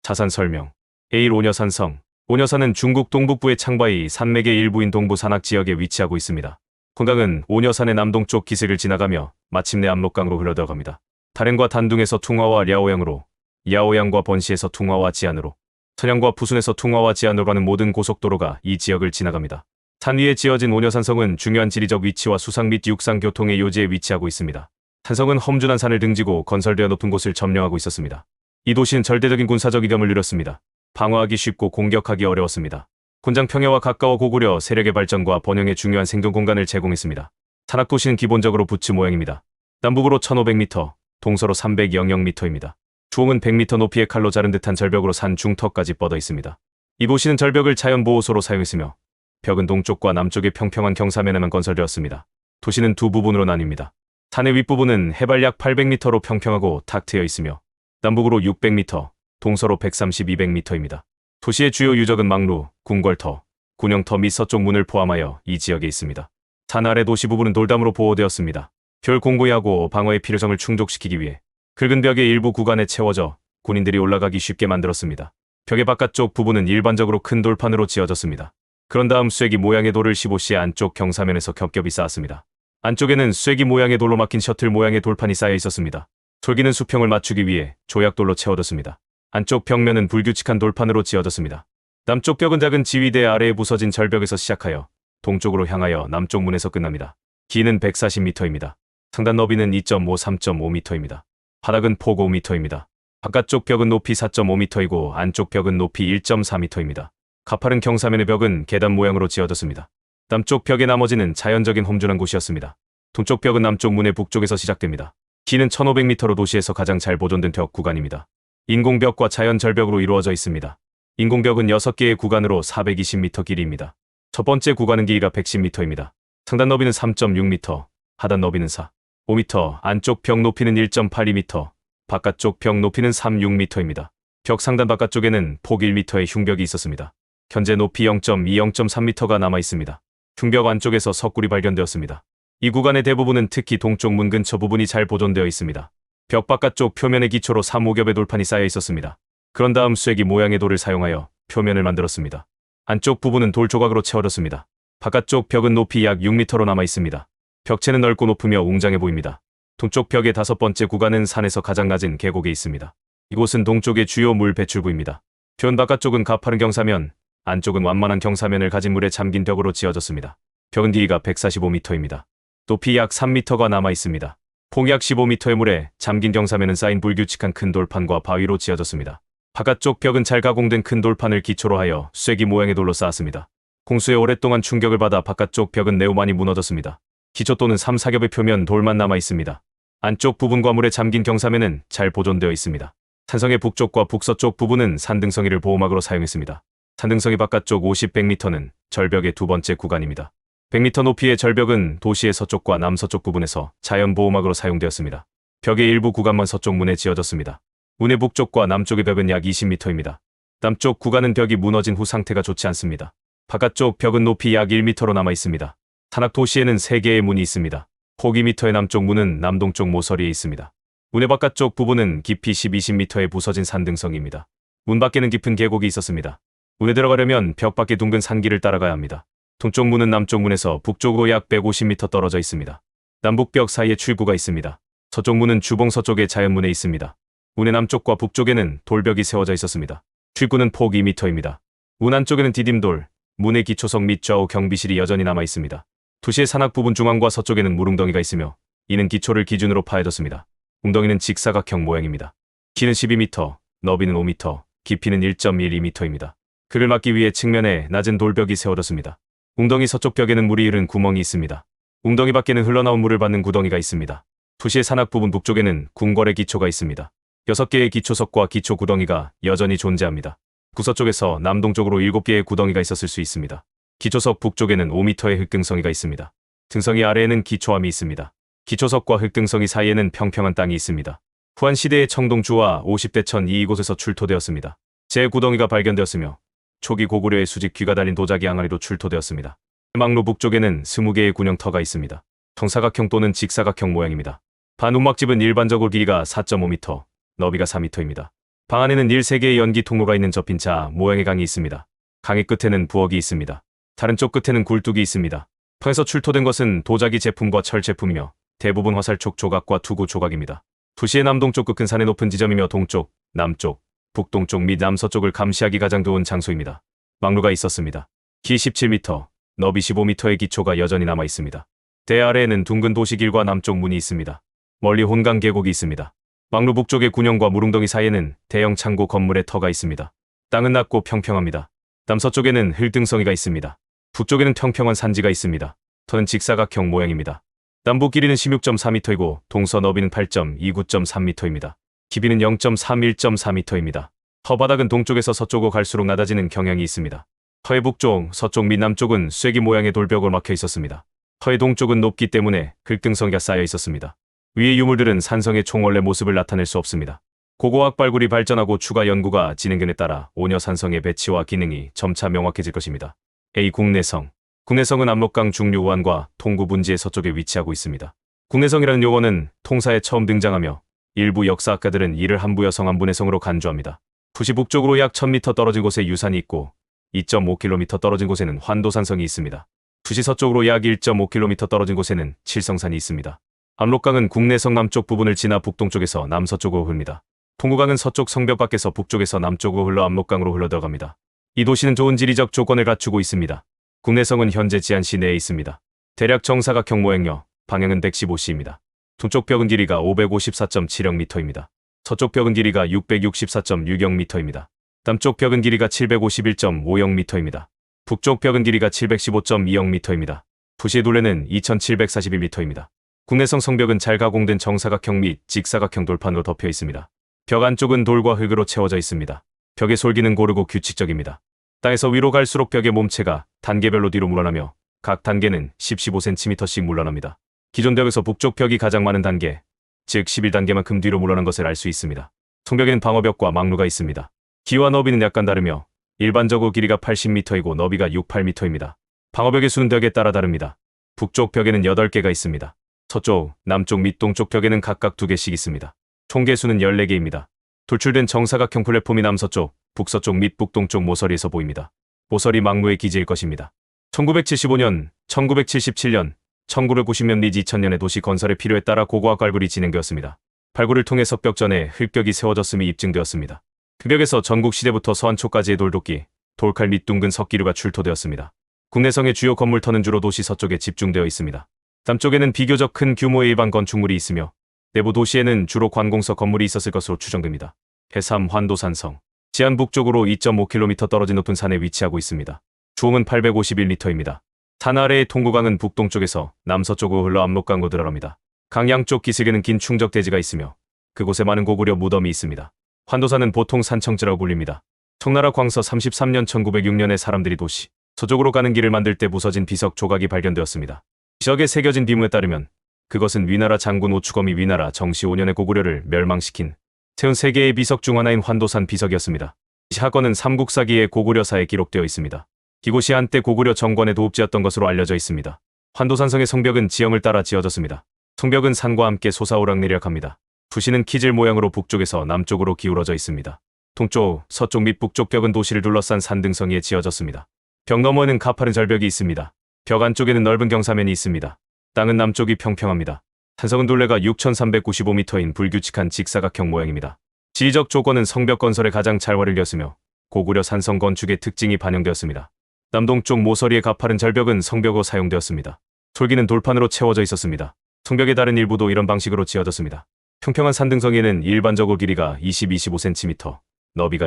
자산 설명. A1 오녀산성. 오녀산은 중국 동북부의 창바이 산맥의 일부인 동부 산악 지역에 위치하고 있습니다. 군강은 오녀산의 남동쪽 기슭을 지나가며 마침내 압록강으로 흘러들어갑니다. 다롄과 단둥에서 퉁화와 랴오양으로, 야오양과 번시에서 퉁화와 지안으로, 천양과 푸순에서 퉁화와 지안으로 가는 모든 고속도로가 이 지역을 지나갑니다. 산 위에 지어진 오녀산성은 중요한 지리적 위치와 수상 및 육상 교통의 요지에 위치하고 있습니다. 산성은 험준한 산을 등지고 건설되어 높은 곳을 점령하고 있었습니다. 이 도시는 절대적인 군사적 이점을 누렸습니다. 방어하기 쉽고 공격하기 어려웠습니다. 곤장 평야와 가까워 고구려 세력의 발전과 번영에 중요한 생존 공간을 제공했습니다. 산악도시는 기본적으로 부츠 모양입니다. 남북으로 1500m, 동서로 300m입니다. 주홍은 100m 높이의 칼로 자른 듯한 절벽으로 산 중턱까지 뻗어 있습니다. 이 도시는 절벽을 자연보호소로 사용했으며 벽은 동쪽과 남쪽의 평평한 경사면에만 건설되었습니다. 도시는 두 부분으로 나뉩니다. 산의 윗부분은 해발 약 800m로 평평하고 탁 트여 있으며 남북으로 600m, 동서로 130-200m입니다. 도시의 주요 유적은 망루, 궁궐터, 군영터 및 서쪽 문을 포함하여 이 지역에 있습니다. 산 아래 도시 부분은 돌담으로 보호되었습니다. 별 공고히하고 방어의 필요성을 충족시키기 위해 긁은 벽의 일부 구간에 채워져 군인들이 올라가기 쉽게 만들었습니다. 벽의 바깥쪽 부분은 일반적으로 큰 돌판으로 지어졌습니다. 그런 다음 쐐기 모양의 돌을 15시 안쪽 경사면에서 겹겹이 쌓았습니다. 안쪽에는 쐐기 모양의 돌로 막힌 셔틀 모양의 돌판이 쌓여 있었습니다. 졸기는 수평을 맞추기 위해 조약돌로 채워졌습니다. 안쪽 벽면은 불규칙한 돌판으로 지어졌습니다. 남쪽 벽은 작은 지위대 아래에 부서진 절벽에서 시작하여 동쪽으로 향하여 남쪽 문에서 끝납니다. 길이는 140m입니다. 상단 너비는 2.5, 3.5m입니다. 바닥은 폭 5m입니다. 바깥쪽 벽은 높이 4.5m이고 안쪽 벽은 높이 1.4m입니다. 가파른 경사면의 벽은 계단 모양으로 지어졌습니다. 남쪽 벽의 나머지는 자연적인 험준한 곳이었습니다. 동쪽 벽은 남쪽 문의 북쪽에서 시작됩니다. 길이는 1500m로 도시에서 가장 잘 보존된 벽 구간입니다. 인공벽과 자연 절벽으로 이루어져 있습니다. 인공벽은 6개의 구간으로 420m 길이입니다. 첫 번째 구간은 길이가 110m입니다. 상단 너비는 3.6m, 하단 너비는 4, 5m, 안쪽 벽 높이는 1.82m, 바깥쪽 벽 높이는 3.6m입니다. 벽 상단 바깥쪽에는 폭 1m의 흉벽이 있었습니다. 현재 높이 0.2, 0.3m가 남아 있습니다. 흉벽 안쪽에서 석굴이 발견되었습니다. 이 구간의 대부분은 특히 동쪽 문 근처 부분이 잘 보존되어 있습니다. 벽 바깥쪽 표면의 기초로 3-5겹의 돌판이 쌓여 있었습니다. 그런 다음 쐐기 모양의 돌을 사용하여 표면을 만들었습니다. 안쪽 부분은 돌 조각으로 채워졌습니다. 바깥쪽 벽은 높이 약 6m로 남아 있습니다. 벽체는 넓고 높으며 웅장해 보입니다. 동쪽 벽의 5번째 구간은 산에서 가장 낮은 계곡에 있습니다. 이곳은 동쪽의 주요 물 배출구입니다. 변 바깥쪽은 가파른 경사면, 안쪽은 완만한 경사면을 가진 물에 잠긴 벽으로 지어졌습니다. 벽은 길이가 145m입니다. 높이 약 3m가 남아 있습니다. 폭 약 15m의 물에 잠긴 경사면은 쌓인 불규칙한 큰 돌판과 바위로 지어졌습니다. 바깥쪽 벽은 잘 가공된 큰 돌판을 기초로 하여 쐐기 모양의 돌로 쌓았습니다. 홍수에 오랫동안 충격을 받아 바깥쪽 벽은 매우 많이 무너졌습니다. 기초 또는 3-4겹의 표면 돌만 남아 있습니다. 안쪽 부분과 물에 잠긴 경사면은 잘 보존되어 있습니다. 산성의 북쪽과 북서쪽 부분은 산등성이를 보호막으로 사용했습니다. 산등성이 바깥쪽 50-100m는 절벽의 두 번째 구간입니다. 100m 높이의 절벽은 도시의 서쪽과 남서쪽 부분에서 자연 보호막으로 사용되었습니다. 벽의 일부 구간만 서쪽 문에 지어졌습니다. 문의 북쪽과 남쪽의 벽은 약 20m입니다. 남쪽 구간은 벽이 무너진 후 상태가 좋지 않습니다. 바깥쪽 벽은 높이 약 1m로 남아 있습니다. 산악 도시에는 3개의 문이 있습니다. 폭 2m의 남쪽 문은 남동쪽 모서리에 있습니다. 문의 바깥쪽 부분은 깊이 10-20m의 부서진 산등성입니다. 문 밖에는 깊은 계곡이 있었습니다. 문에 들어가려면 벽 밖의 둥근 산길을 따라가야 합니다. 동쪽 문은 남쪽 문에서 북쪽으로 약 150m 떨어져 있습니다. 남북벽 사이에 출구가 있습니다. 서쪽 문은 주봉 서쪽의 자연문에 있습니다. 문의 남쪽과 북쪽에는 돌벽이 세워져 있었습니다. 출구는 폭 2m입니다. 문 안쪽에는 디딤돌, 문의 기초석 및 좌우 경비실이 여전히 남아 있습니다. 도시의 산악 부분 중앙과 서쪽에는 물웅덩이가 있으며 이는 기초를 기준으로 파해졌습니다. 웅덩이는 직사각형 모양입니다. 키는 12m, 너비는 5m, 깊이는 1.12m입니다. 그를 막기 위해 측면에 낮은 돌벽이 세워졌습니다. 웅덩이 서쪽 벽에는 물이 흐른 구멍이 있습니다. 웅덩이 밖에는 흘러나온 물을 받는 구덩이가 있습니다. 도시의 산악 부분 북쪽에는 궁궐의 기초가 있습니다. 6개의 기초석과 기초 구덩이가 여전히 존재합니다. 구서쪽에서 남동쪽으로 7개의 구덩이가 있었을 수 있습니다. 기초석 북쪽에는 5m의 흙등성이가 있습니다. 등성이 아래에는 기초암이 있습니다. 기초석과 흙등성이 사이에는 평평한 땅이 있습니다. 후한 시대의 청동주와 50대 천이 이곳에서 출토되었습니다. 제 구덩이가 발견되었으며 초기 고구려의 수직 귀가 달린 도자기 항아리로 출토되었습니다. 막로 북쪽에는 20개의 군영터가 있습니다. 정사각형 또는 직사각형 모양입니다. 반운막집은 일반적으로 길이가 4.5m, 너비가 4m입니다. 방 안에는 13개의 연기 통로가 있는 접힌 자 모양의 강이 있습니다. 강의 끝에는 부엌이 있습니다. 다른 쪽 끝에는 굴뚝이 있습니다. 통에서 출토된 것은 도자기 제품과 철 제품이며 대부분 화살촉 조각과 투구 조각입니다. 도시의 남동쪽 끝은 산의 높은 지점이며 동쪽, 남쪽, 북동쪽 및 남서쪽을 감시하기 가장 좋은 장소입니다. 막루가 있었습니다. 키 17m, 너비 15m의 기초가 여전히 남아 있습니다. 대 아래에는 둥근 도시길과 남쪽 문이 있습니다. 멀리 혼강 계곡이 있습니다. 막루 북쪽의 군영과 물웅덩이 사이에는 대형 창고 건물의 터가 있습니다. 땅은 낮고 평평합니다. 남서쪽에는 흙등성이가 있습니다. 북쪽에는 평평한 산지가 있습니다. 터는 직사각형 모양입니다. 남북 길이는 16.4m이고 동서 너비는 8.29.3m입니다. 깊이는 0.31.4m입니다. 터바닥은 동쪽에서 서쪽으로 갈수록 낮아지는 경향이 있습니다. 터의 북쪽, 서쪽 및 남쪽은 쐐기 모양의 돌벽으로 막혀 있었습니다. 터의 동쪽은 높기 때문에 흙등성이가 쌓여 있었습니다. 위의 유물들은 산성의 총원래 모습을 나타낼 수 없습니다. 고고학 발굴이 발전하고 추가 연구가 진행됨에 따라 오녀 산성의 배치와 기능이 점차 명확해질 것입니다. A. 국내성. 국내성은 압록강 중류 우한과 통구 분지의 서쪽에 위치하고 있습니다. 국내성이라는 용어는 통사에 처음 등장하며 일부 역사학가들은 이를 한부여 성안분해성으로 간주합니다. 도시 북쪽으로 약 1000m 떨어진 곳에 유산이 있고 2.5km 떨어진 곳에는 환도산성이 있습니다. 도시 서쪽으로 약 1.5km 떨어진 곳에는 칠성산이 있습니다. 압록강은 국내성 남쪽 부분을 지나 북동쪽에서 남서쪽으로 흐릅니다. 통구강은 서쪽 성벽 밖에서 북쪽에서 남쪽으로 흘러 압록강으로 흘러들어갑니다. 이 도시는 좋은 지리적 조건을 갖추고 있습니다. 국내성은 현재 지안시 내에 있습니다. 대략 정사각형 모양이며 방향은 115°입니다. 동쪽 벽은 길이가 554.70m입니다. 서쪽 벽은 길이가 664.60m입니다. 남쪽 벽은 길이가 751.50m입니다. 북쪽 벽은 길이가 715.20m입니다. 도시의 둘레는 2741m입니다. 국내성 성벽은 잘 가공된 정사각형 및 직사각형 돌판으로 덮여 있습니다. 벽 안쪽은 돌과 흙으로 채워져 있습니다. 벽의 솔기는 고르고 규칙적입니다. 땅에서 위로 갈수록 벽의 몸체가 단계별로 뒤로 물러나며 각 단계는 10-15cm씩 물러납니다. 기존 벽에서 북쪽 벽이 가장 많은 단계, 즉 11단계만큼 뒤로 물러난 것을 알 수 있습니다. 성벽에는 방어벽과 막루가 있습니다. 기와 너비는 약간 다르며 일반적으로 길이가 80m이고 너비가 68m입니다. 방어벽의 수는 벽에 따라 다릅니다. 북쪽 벽에는 8개가 있습니다. 서쪽, 남쪽 및 동쪽 벽에는 각각 2개씩 있습니다. 총 개수는 14개입니다. 돌출된 정사각형 플랫폼이 남서쪽, 북서쪽 및 북동쪽 모서리에서 보입니다. 모서리 막루의 기지일 것입니다. 1975년, 1977년, 1990년 및 2000년의 도시 건설의 필요에 따라 고고학 발굴이 진행되었습니다. 발굴을 통해 석벽전에 흙벽이 세워졌음이 입증되었습니다. 그 벽에서 전국시대부터 서한초까지의 돌도끼, 돌칼 및 둥근 석기류가 출토되었습니다. 국내성의 주요 건물터는 주로 도시 서쪽에 집중되어 있습니다. 남쪽에는 비교적 큰 규모의 일반 건축물이 있으며 내부 도시에는 주로 관공서 건물이 있었을 것으로 추정됩니다. 해삼 환도산성. 지안 북쪽으로 2.5km 떨어진 높은 산에 위치하고 있습니다. 주홍은 851m입니다. 산 아래의 통구강은 북동쪽에서 남서쪽으로 흘러 압록강으로 들어갑니다. 강 양쪽 기슭에는 긴 충적대지가 있으며 그곳에 많은 고구려 무덤이 있습니다. 환도산은 보통 산청지라고 불립니다. 청나라 광서 33년 1906년에 사람들이 도시 서쪽으로 가는 길을 만들 때 부서진 비석 조각이 발견되었습니다. 비석에 새겨진 비문에 따르면 그것은 위나라 장군 오추검이 위나라 정시 5년에 고구려를 멸망시킨 세운 3개의 비석 중 하나인 환도산 비석이었습니다. 이 사건은 삼국사기의 고구려사에 기록되어 있습니다. 이곳이 한때 고구려 정권의 도읍지였던 것으로 알려져 있습니다. 환도산성의 성벽은 지형을 따라 지어졌습니다. 성벽은 산과 함께 솟아오락내리락합니다. 부시는 키질 모양으로 북쪽에서 남쪽으로 기울어져 있습니다. 동쪽, 서쪽 및 북쪽 벽은 도시를 둘러싼 산등성이에 지어졌습니다. 벽 너머에는 가파른 절벽이 있습니다. 벽 안쪽에는 넓은 경사면이 있습니다. 땅은 남쪽이 평평합니다. 산성은 둘레가 6,395m인 불규칙한 직사각형 모양입니다. 지리적 조건은 성벽 건설에 가장 잘 활용되었으며 고구려 산성 건축의 특징이 반영되었습니다. 남동쪽 모서리의 가파른 절벽은 성벽으로 사용되었습니다. 솔기는 돌판으로 채워져 있었습니다. 성벽의 다른 일부도 이런 방식으로 지어졌습니다. 평평한 산등성에는 일반적으로 길이가 20-25cm, 너비가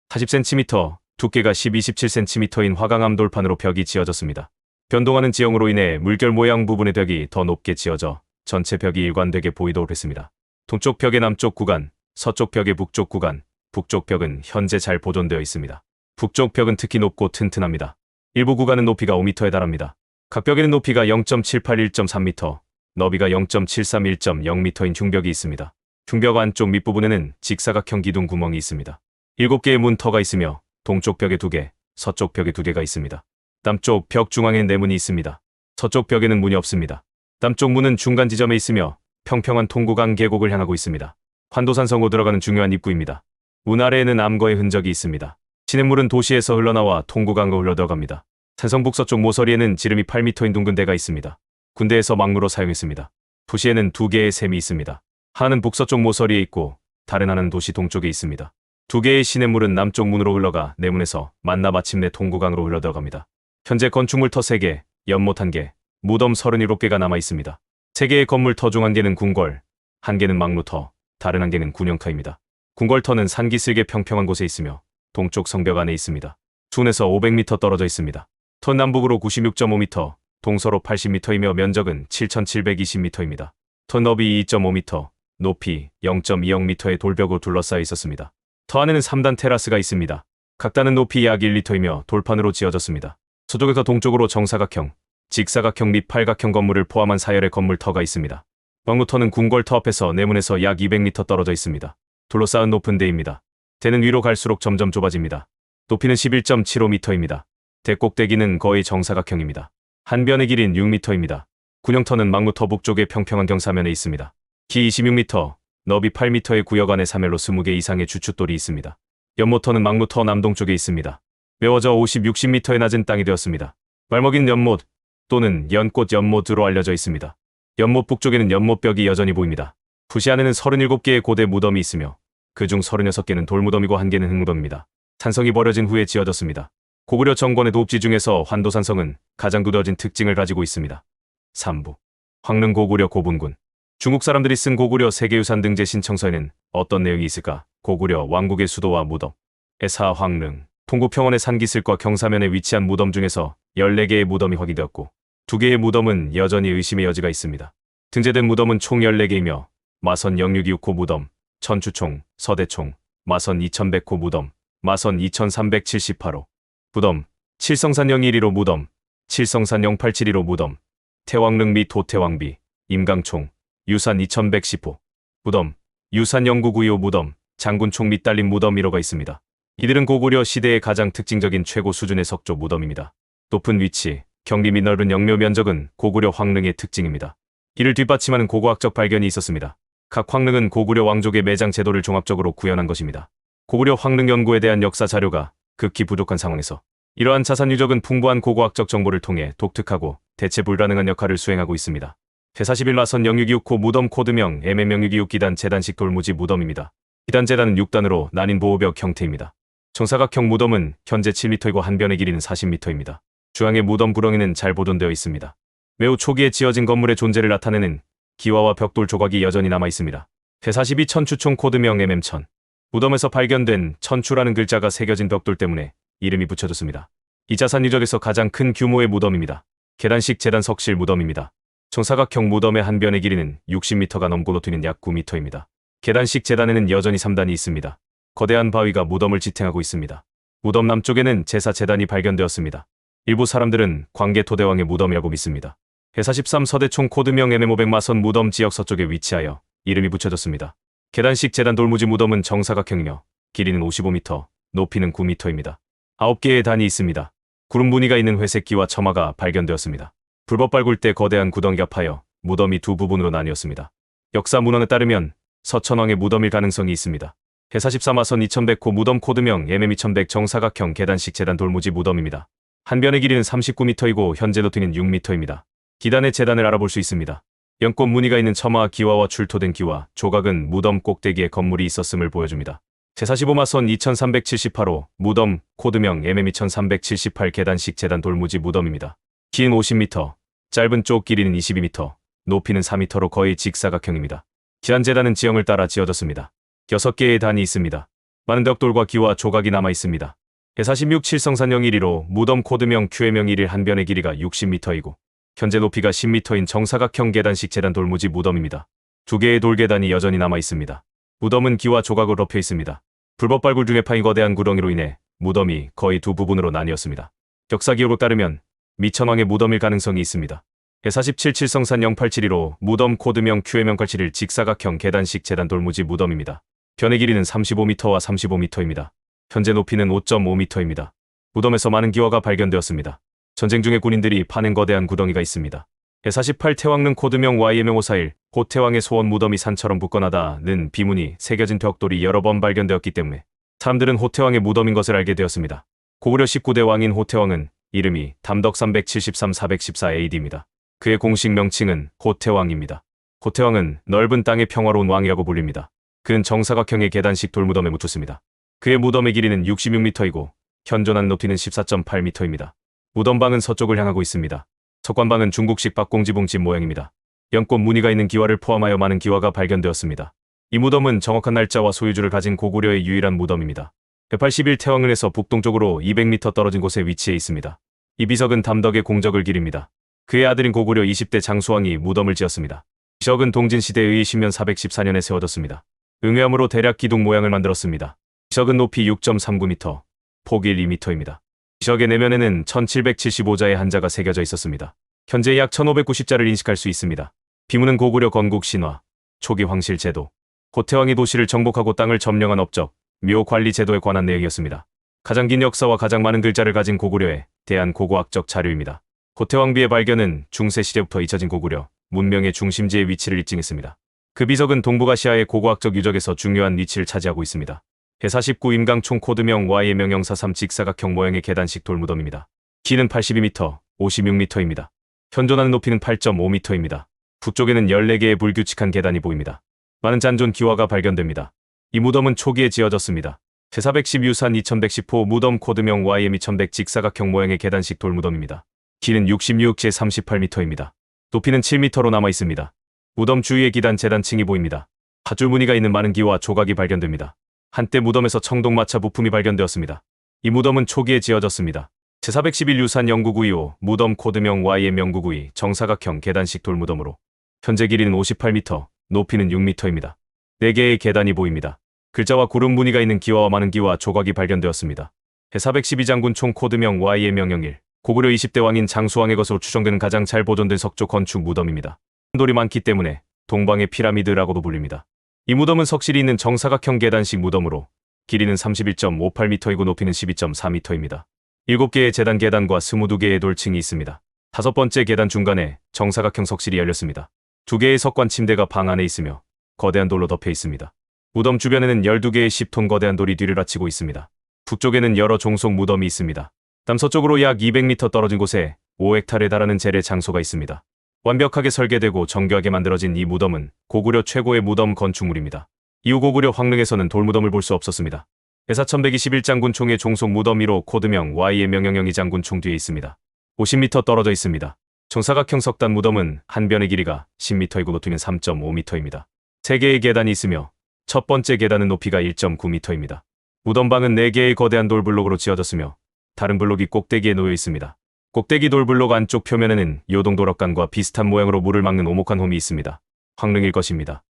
40cm, 두께가 10-27cm인 화강암 돌판으로 벽이 지어졌습니다. 변동하는 지형으로 인해 물결 모양 부분의 벽이 더 높게 지어져 전체 벽이 일관되게 보이도록 했습니다. 동쪽 벽의 남쪽 구간, 서쪽 벽의 북쪽 구간, 북쪽 벽은 현재 잘 보존되어 있습니다. 북쪽 벽은 특히 높고 튼튼합니다. 일부 구간은 높이가 5m에 달합니다. 각 벽에는 높이가 0.78-1.3m, 너비가 0.73-1.0m인 흉벽이 있습니다. 흉벽 안쪽 밑부분에는 직사각형 기둥 구멍이 있습니다. 7개의 문터가 있으며 동쪽 벽에 2개, 서쪽 벽에 2개가 있습니다. 남쪽 벽 중앙엔 내문이 있습니다. 서쪽 벽에는 문이 없습니다. 남쪽 문은 중간 지점에 있으며 평평한 통구강 계곡을 향하고 있습니다. 환도산성으로 들어가는 중요한 입구입니다. 문 아래에는 암거의 흔적이 있습니다. 시냇물은 도시에서 흘러나와 통구강으로 흘러들어갑니다. 산성 북서쪽 모서리에는 지름이 8m인 둥근 대가 있습니다. 군대에서 막루로 사용했습니다. 도시에는 2개의 샘이 있습니다. 하나는 북서쪽 모서리에 있고 다른 하나는 도시 동쪽에 있습니다. 2개의 시냇물은 남쪽 문으로 흘러가 내문에서 만나 마침내 통구강으로 흘러들어갑니다. 현재 건축물터 3개, 연못 1개, 무덤 37개가 남아 있습니다. 3개의 건물터 중 1개는 궁궐, 1개는 막루터, 다른 1개는 군영터입니다. 궁궐터는 산기슭에 평평한 곳에 있으며 동쪽 성벽 안에 있습니다. 둔에서 500m 떨어져 있습니다. 터 남북으로 96.5m, 동서로 80m이며 면적은 7,720m입니다. 터 너비 2.5m, 높이 0.20m의 돌벽으로 둘러싸여 있었습니다. 터 안에는 3단 테라스가 있습니다. 각 단은 높이 약 1m이며 돌판으로 지어졌습니다. 서쪽에서 동쪽으로 정사각형, 직사각형 및 팔각형 건물을 포함한 사열의 건물터가 있습니다. 막루터는 궁궐터 앞에서 내문에서 약 200m 떨어져 있습니다. 둘러싸은 높은 데입니다. 대는 위로 갈수록 점점 좁아집니다. 높이는 11.75m입니다. 대 꼭대기는 거의 정사각형입니다. 한 변의 길이는 6m입니다. 군영터는 막루터 북쪽의 평평한 경사면에 있습니다. 키 26m, 너비 8m의 구역 안에 사멜로 20개 이상의 주춧돌이 있습니다. 연못터는 막루터 남동쪽에 있습니다. 메워져 50-60m의 낮은 땅이 되었습니다. 말먹인 연못 또는 연꽃 연못으로 알려져 있습니다. 연못 북쪽에는 연못벽이 여전히 보입니다. 부시 안에는 37개의 고대 무덤이 있으며 그중 36개는 돌무덤이고 1개는 흙무덤입니다. 산성이 버려진 후에 지어졌습니다. 고구려 정권의 도읍지 중에서 환도산성은 가장 두드러진 특징을 가지고 있습니다. 3부. 황릉 고구려 고분군. 중국 사람들이 쓴 고구려 세계유산 등재 신청서에는 어떤 내용이 있을까? 고구려 왕국의 수도와 무덤. 에사 황릉. 동구평원의 산기슭과 경사면에 위치한 무덤 중에서 14개의 무덤이 확인되었고 2개의 무덤은 여전히 의심의 여지가 있습니다. 등재된 무덤은 총 14개이며 마선 0626호 무덤, 천추총, 서대총, 마선 2100호 무덤, 마선 2378호 무덤, 칠성산 012호 무덤, 칠성산 0872호 무덤, 태왕릉 및 도태왕비, 임강총, 유산 2110호 무덤, 유산 0992호 무덤, 장군총 및 딸린 무덤 1호가 있습니다. 이들은 고구려 시대의 가장 특징적인 최고 수준의 석조 무덤입니다. 높은 위치, 경리 및 넓은 영묘 면적은 고구려 황릉의 특징입니다. 이를 뒷받침하는 고고학적 발견이 있었습니다. 각 황릉은 고구려 왕족의 매장 제도를 종합적으로 구현한 것입니다. 고구려 황릉 연구에 대한 역사 자료가 극히 부족한 상황에서 이러한 자산 유적은 풍부한 고고학적 정보를 통해 독특하고 대체 불가능한 역할을 수행하고 있습니다. 제41 마선 0626호 무덤 코드명 MM0626 기단 재단식 돌무지 무덤입니다. 기단 재단은 6단으로 나뉜 보호벽 형태입니다. 정사각형 무덤은 현재 7m이고 한 변의 길이는 40m입니다. 중앙의 무덤 구렁이는 잘 보존되어 있습니다. 매우 초기에 지어진 건물의 존재를 나타내는 기와와 벽돌 조각이 여전히 남아 있습니다. 제42 천추총 코드명 MM1000. 무덤에서 발견된 천추라는 글자가 새겨진 벽돌 때문에 이름이 붙여졌습니다. 이 자산 유적에서 가장 큰 규모의 무덤입니다. 계단식 재단 석실 무덤입니다. 정사각형 무덤의 한 변의 길이는 60m가 넘고 높이는 약 9m입니다. 계단식 재단에는 여전히 3단이 있습니다. 거대한 바위가 무덤을 지탱하고 있습니다. 무덤 남쪽에는 제사 재단이 발견되었습니다. 일부 사람들은 광개 토대왕의 무덤이라고 믿습니다. 해43 서대총 코드명 MM500 마선 무덤 지역 서쪽에 위치하여 이름이 붙여졌습니다. 계단식 재단 돌무지 무덤은 정사각형이며 길이는 55m, 높이는 9m입니다. 9개의 단이 있습니다. 구름 무늬가 있는 회색 기와 처마가 발견되었습니다. 불법 발굴 때 거대한 구덩이가 파여 무덤이 두 부분으로 나뉘었습니다. 역사 문헌에 따르면 서천왕의 무덤일 가능성이 있습니다. 해44마선 2100호 무덤 코드명 MM2100 정사각형 계단식 재단 돌무지 무덤입니다. 한 변의 길이는 39m이고 현재 높이는 6m입니다. 기단의 재단을 알아볼 수 있습니다. 연꽃 무늬가 있는 처마와 기와와 출토된 기와 조각은 무덤 꼭대기에 건물이 있었음을 보여줍니다. 제45마선 2378호 무덤 코드명 MM2378 계단식 재단 돌무지 무덤입니다. 긴 50m, 짧은 쪽 길이는 22m, 높이는 4m로 거의 직사각형입니다. 기단 재단은 지형을 따라 지어졌습니다. 6개의 단이 있습니다. 많은 벽돌과 기와 조각이 남아 있습니다. 해46 7성산형 1위로 무덤 코드명 QM형 1일 한 변의 길이가 60m이고 현재 높이가 10m인 정사각형 계단식 재단 돌무지 무덤입니다. 2개의 돌계단이 여전히 남아 있습니다. 무덤은 기와 조각으로 덮여 있습니다. 불법 발굴 중에 파인 거대한 구덩이로 인해 무덤이 거의 두 부분으로 나뉘었습니다. 역사 기록에 따르면 미천왕의 무덤일 가능성이 있습니다. 해47 7성산 0872로 무덤 코드명 QM형 871 직사각형 계단식 재단 돌무지 무덤입니다. 변의 길이는 35m와 35m입니다. 현재 높이는 5.5m입니다. 무덤에서 많은 기와가 발견되었습니다. 전쟁 중에 군인들이 파낸 거대한 구덩이가 있습니다. 해48 태왕릉 코드명 YM541 호태왕의 소원 무덤이 산처럼 굳건하다는 비문이 새겨진 벽돌이 여러 번 발견되었기 때문에 사람들은 호태왕의 무덤인 것을 알게 되었습니다. 고구려 19대 왕인 호태왕은 이름이 담덕 373 414 AD입니다. 그의 공식 명칭은 호태왕입니다. 호태왕은 넓은 땅의 평화로운 왕이라고 불립니다. 그는 정사각형의 계단식 돌무덤에 묻혔습니다. 그의 무덤의 길이는 66m이고 현존하는 높이는 14.8m입니다. 무덤방은 서쪽을 향하고 있습니다. 석관방은 중국식 박공지붕집 모양입니다. 연꽃 무늬가 있는 기와를 포함하여 많은 기와가 발견되었습니다. 이 무덤은 정확한 날짜와 소유주를 가진 고구려의 유일한 무덤입니다. 181 태왕릉에서 북동쪽으로 200m 떨어진 곳에 위치해 있습니다. 이 비석은 담덕의 공적을 기립니다. 그의 아들인 고구려 20대 장수왕이 무덤을 지었습니다. 비석은 동진시대의 신면 414년에 세워졌습니다. 응회암으로 대략 기둥 모양을 만들었습니다. 비석은 높이 6.39m, 폭이 2m입니다. 비석의 내면에는 1775자의 한자가 새겨져 있었습니다. 현재 약 1590자를 인식할 수 있습니다. 비문은 고구려 건국 신화, 초기 황실 제도, 호태왕이 도시를 정복하고 땅을 점령한 업적, 묘 관리 제도에 관한 내용이었습니다. 가장 긴 역사와 가장 많은 글자를 가진 고구려에 대한 고고학적 자료입니다. 호태왕비의 발견은 중세시대부터 잊혀진 고구려 문명의 중심지의 위치를 입증했습니다. 그 비석은 동북아시아의 고고학적 유적에서 중요한 위치를 차지하고 있습니다. 해49 임강총 코드명 Y의 명영사 3 직사각형 모양의 계단식 돌무덤입니다. 길이는 82m, 56m입니다. 현존하는 높이는 8.5m입니다. 북쪽에는 14개의 불규칙한 계단이 보입니다. 많은 잔존 기와가 발견됩니다. 이 무덤은 초기에 지어졌습니다. 제410 유산 2110호 무덤 코드명 YM 2100 직사각형 모양의 계단식 돌무덤입니다. 길이는 66 제38m입니다. 높이는 7m로 남아 있습니다. 무덤 주위에 기단 재단층이 보입니다. 밧줄 무늬가 있는 많은 기와 조각이 발견됩니다. 한때 무덤에서 청동마차 부품이 발견되었습니다. 이 무덤은 초기에 지어졌습니다. 제411 유산 0992호 무덤 코드명 YM 0992 정사각형 계단식 돌무덤으로 현재 길이는 58m, 높이는 6m입니다. 4개의 계단이 보입니다. 글자와 구름 무늬가 있는 기와와 많은 기와 조각이 발견되었습니다. 해412 장군총 코드명 YM 001 고구려 20대 왕인 장수왕의 것으로 추정되는 가장 잘 보존된 석조 건축 무덤입니다. 돌이 많기 때문에 동방의 피라미드라고도 불립니다. 이 무덤은 석실이 있는 정사각형 계단식 무덤으로 길이는 31.58m이고 높이는 12.4m입니다. 7개의 재단 계단과 22개의 돌층이 있습니다. 5번째 계단 중간에 정사각형 석실이 열렸습니다. 2개의 석관 침대가 방 안에 있으며 거대한 돌로 덮여 있습니다. 무덤 주변에는 12개의 10톤 거대한 돌이 뒤를 받치고 있습니다. 북쪽에는 여러 종속 무덤이 있습니다. 남서쪽으로 약 200m 떨어진 곳에 5헥타르에 달하는 재래 장소가 있습니다. 완벽하게 설계되고 정교하게 만들어진 이 무덤은 고구려 최고의 무덤 건축물입니다. 이후 고구려 황릉에서는 돌무덤을 볼 수 없었습니다. 해4121 장군총의 종속 무덤 1호 코드명 Y의 명영영이 장군총 뒤에 있습니다. 50m 떨어져 있습니다. 정사각형 석단 무덤은 한 변의 길이가 10m이고 높이는 3.5m입니다. 3개의 계단이 있으며 첫 번째 계단은 높이가 1.9m입니다. 무덤방은 4개의 거대한 돌블록으로 지어졌으며 다른 블록이 꼭대기에 놓여 있습니다. 꼭대기 돌블록 안쪽 표면에는 요동도럭간과 비슷한 모양으로 물을 막는 오목한 홈이 있습니다. 황릉일 것입니다.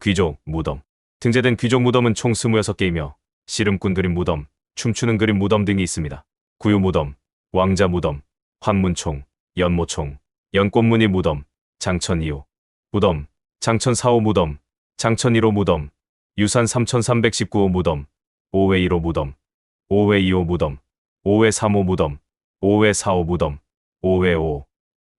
귀족 무덤. 등재된 귀족 무덤은 총 26개이며 씨름꾼 그림 무덤, 춤추는 그림 무덤 등이 있습니다. 구유 무덤, 왕자 무덤, 환문총, 연모총, 연꽃무늬 무덤, 장천 2호 무덤, 장천 4호 무덤, 장천 1호 무덤, 유산 3319호 무덤, 오회 1호 무덤, 5회 2호 무덤, 5회 3호 무덤, 5회 4호 무덤, 5회 5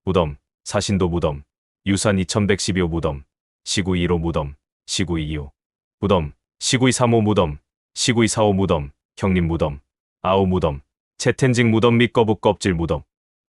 무덤, 사신도 무덤, 유산 2112호 무덤, 시구이 1호 무덤, 시구이 2호 무덤, 시구이 3호 무덤, 시구이 4호 무덤, 형님 무덤, 아오 무덤, 채텐징 무덤 및 거북 껍질 무덤.